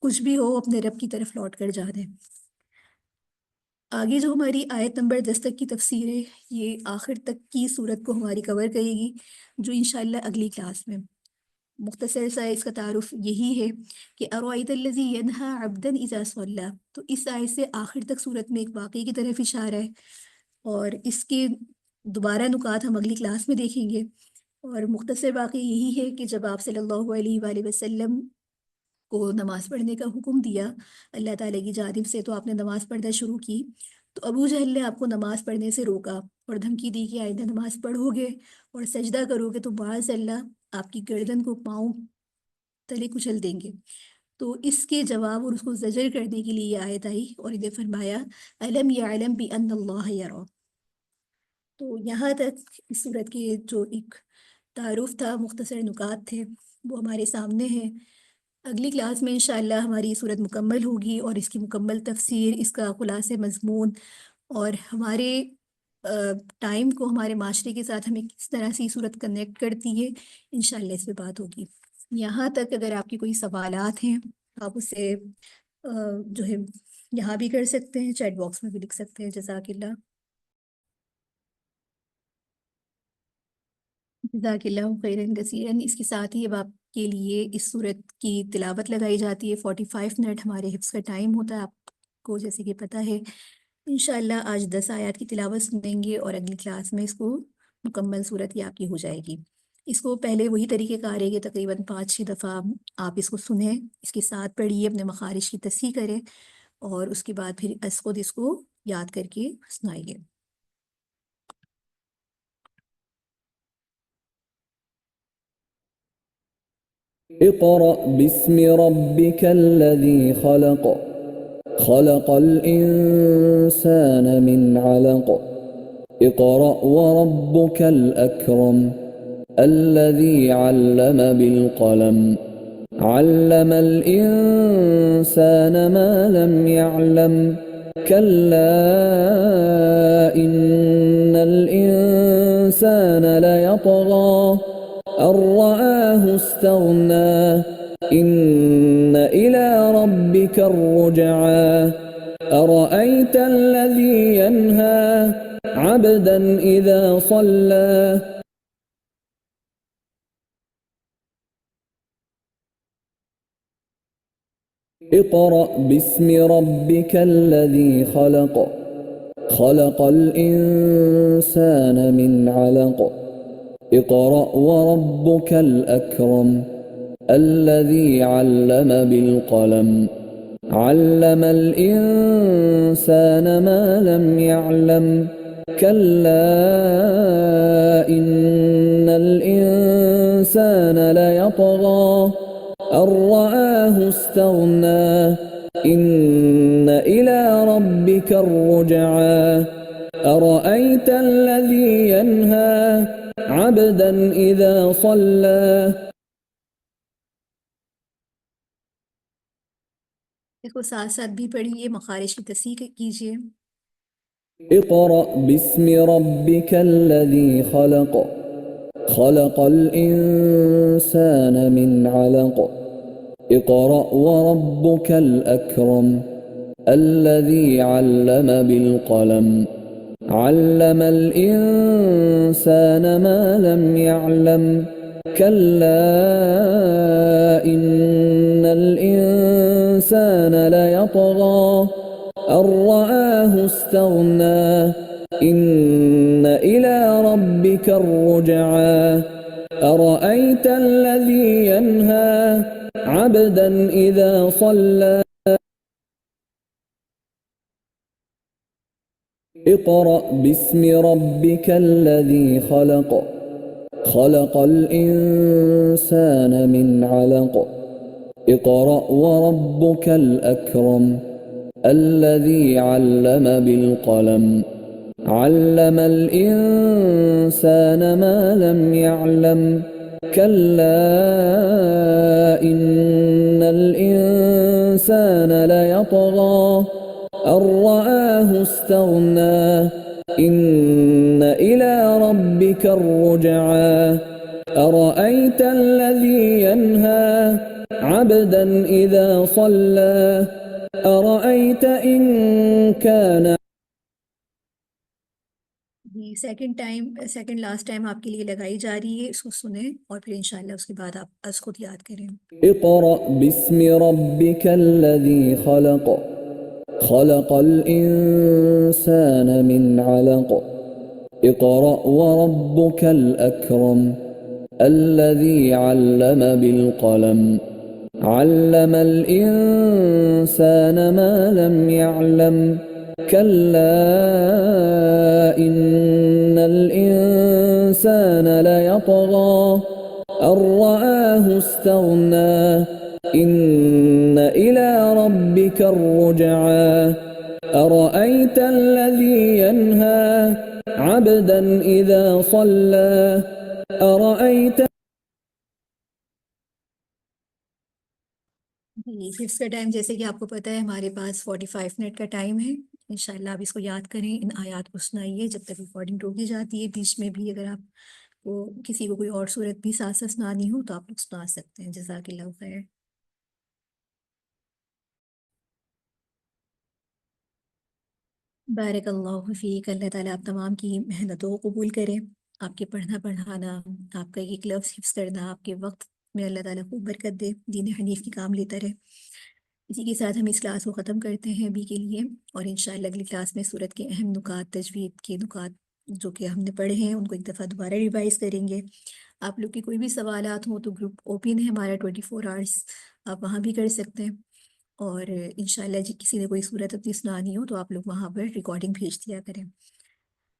کچھ بھی ہو اپنے رب کی طرف لوٹ کر جا دیں۔ آگے جو ہماری آیت نمبر 10 تک کی تفسیر ہے، یہ آخر تک کی صورت کو ہماری کور کرے گی، جو انشاءاللہ اگلی کلاس میں۔ مختصر سا اس کا تعارف یہی ہے کہ ارأیت الذی ینہی عبدا اذا صلی، تو اس آیت سے آخر تک صورت میں ایک واقعے کی طرف اشارہ ہے، اور اس کے دوبارہ نکات ہم اگلی کلاس میں دیکھیں گے۔ اور مختصر واقعہ یہی ہے کہ جب آپ صلی اللہ علیہ وآلہ وسلم کو نماز پڑھنے کا حکم دیا اللہ تعالیٰ کی جانب سے، تو آپ نے نماز پڑھنا شروع کی، تو ابو جہل نے آپ کو نماز پڑھنے سے روکا اور دھمکی دی کہ آئندہ نماز پڑھو گے اور سجدہ کرو گے تو معاذ اللہ آپ کی گردن کو پاؤں تلے کچل دیں گے۔ تو اس کے جواب اور اس کو زجر کرنے کے لیے یہ آیت آئی اور انہیں فرمایا الم یعلم بان اللہ یری۔ تو یہاں تک اس صورت کے جو ایک تعارف تھا، مختصر نکات تھے، وہ ہمارے سامنے ہیں۔ اگلی کلاس میں انشاءاللہ ہماری صورت مکمل ہوگی اور اس کی مکمل تفسیر، اس کا خلاصہ مضمون اور ہمارے ٹائم کو ہمارے معاشرے کے ساتھ ہمیں کس طرح سے یہ صورت کنیکٹ کرتی ہے، انشاءاللہ اس پہ بات ہوگی۔ یہاں تک اگر آپ کی کوئی سوالات ہیں آپ اسے جو ہے یہاں بھی کر سکتے ہیں، چیٹ باکس میں بھی لکھ سکتے ہیں۔ جزاک اللہ، جزاک اللہ خیرن کثیرن۔ اس کے ساتھ ہی اب آپ کے لیے اس صورت کی تلاوت لگائی جاتی ہے، 45 منٹ ہمارے حفظ کا ٹائم ہوتا ہے، آپ کو جیسے کہ پتہ ہے۔ انشاءاللہ آج 10 آیات کی تلاوت سنیں گے اور اگلی کلاس میں اس کو مکمل صورت ہی آپ کی ہو جائے گی۔ اس کو پہلے وہی طریقہ کار ہے کہ تقریباً 5-6 دفعہ آپ اس کو سنیں، اس کے ساتھ پڑھیے، اپنے مخارج کی تصحیح کریں، اور اس کے بعد پھر خود اس کو یاد کر کے سنائیے۔ اقرأ باسم ربك الذي خلق خلق الإنسان من علق اقرأ وربك الأكرم الذي علم بالقلم علم الإنسان ما لم يعلم كلا إن الإنسان ليطغى أن رآه استغنى إن إلى ربك الرجعى أرأيت الذي ينهى عبدا إذا صلى اقرأ باسم ربك الذي خلق خلق الإنسان من علق اقرأ وربك الأكرم الذي علم بالقلم علم الإنسان ما لم يعلم كلا إن الإنسان ليطغى أن رآه استغنى إن إلى ربك الرجعى أرأيت الذي ينهى عبدا إذا صلى اس کو ساتھ ساتھ بھی پڑھیے، مخارج کی تصحیح کیجیے۔ اقرأ باسم ربك الذي خلق خلق الإنسان من علق اقرأ وربك الأكرم الذي علم بالقلم علم الإنسان ما لم يعلم كلا إن الإنسان ليطغى أن رآه استغنى إن إلى ربك الرجعى أرأيت الذي ينهى عبدا إذا صلى اقرأ باسم ربك الذي خلق خلق الإنسان من علق اقرأ وربك الأكرم الذي علم بالقلم علم الإنسان ما لم يعلم كلا إن الإنسان ليطغى أن رآه استغنى إن إلى ربك الرجعى أرأيت الذي ينهى عبدا إذا صلى أرأيت إن كان جی سیکنڈ لاسٹ ٹائم آپ کے لیے لگائی جا رہی ہے، اس کو سنیں اور پھر انشاءاللہ اس کے بعد آپ از خود یاد کریں۔ اقرأ باسم ربك الذي خلق خلق الإنسان من علق اقرأ وربك الأكرم الذي علم بالقلم علم الإنسان ما لم يعلم كلا إن الإنسان ليطغى أن رآه استغنى إن إلى ربك الرجعى أرأيت الذي ينهى عبدا إذا صلى أرأيت جی حفظ کا ٹائم جیسے کہ آپ کو پتہ ہے ہمارے پاس 45 منٹ کا ٹائم ہے، انشاءاللہ آپ اس کو یاد کریں، ان آیات کو سنائیے جب تک ریکارڈنگ روکی جاتی ہے۔ بیچ میں بھی اگر آپ کو کسی کو کوئی اور صورت بھی ساتھ ساتھ سنانی ہو تو آپ لوگ سنا سکتے ہیں۔ جزاک اللہ خیر۔ بارک اللہ فیک، اللہ تعالیٰ آپ تمام کی محنتوں کو قبول کرے، آپ کے پڑھنا پڑھانا، آپ کا ایک لفظ حفظ کرنا، آپ کے وقت میں اللہ تعالیٰ خوب برکت دے، دین حنیف کی کام لیتا رہے۔ اسی کے ساتھ ہم اس کلاس کو ختم کرتے ہیں ابھی کے لیے، اور انشاءاللہ اگلی کلاس میں سورت کے اہم نکات، تجوید کے نکات جو کہ ہم نے پڑھے ہیں ان کو ایک دفعہ دوبارہ ریوائز کریں گے. آپ لوگ کی کوئی بھی سوالات ہوں تو گروپ اوپن ہے ہمارا 24 آورس، آپ وہاں بھی کر سکتے ہیں. اور انشاءاللہ جی کسی نے کوئی صورت اپنی سنانی ہو تو آپ لوگ وہاں پر ریکارڈنگ بھیج دیا کریں.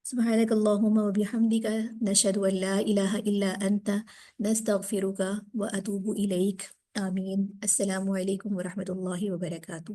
سبحانک اللہم و بحمدک نشہد ان لا الہ الا انت نستغفرک و اتوب الیک. آمین. السلام علیکم ورحمۃ اللہ وبرکاتہ.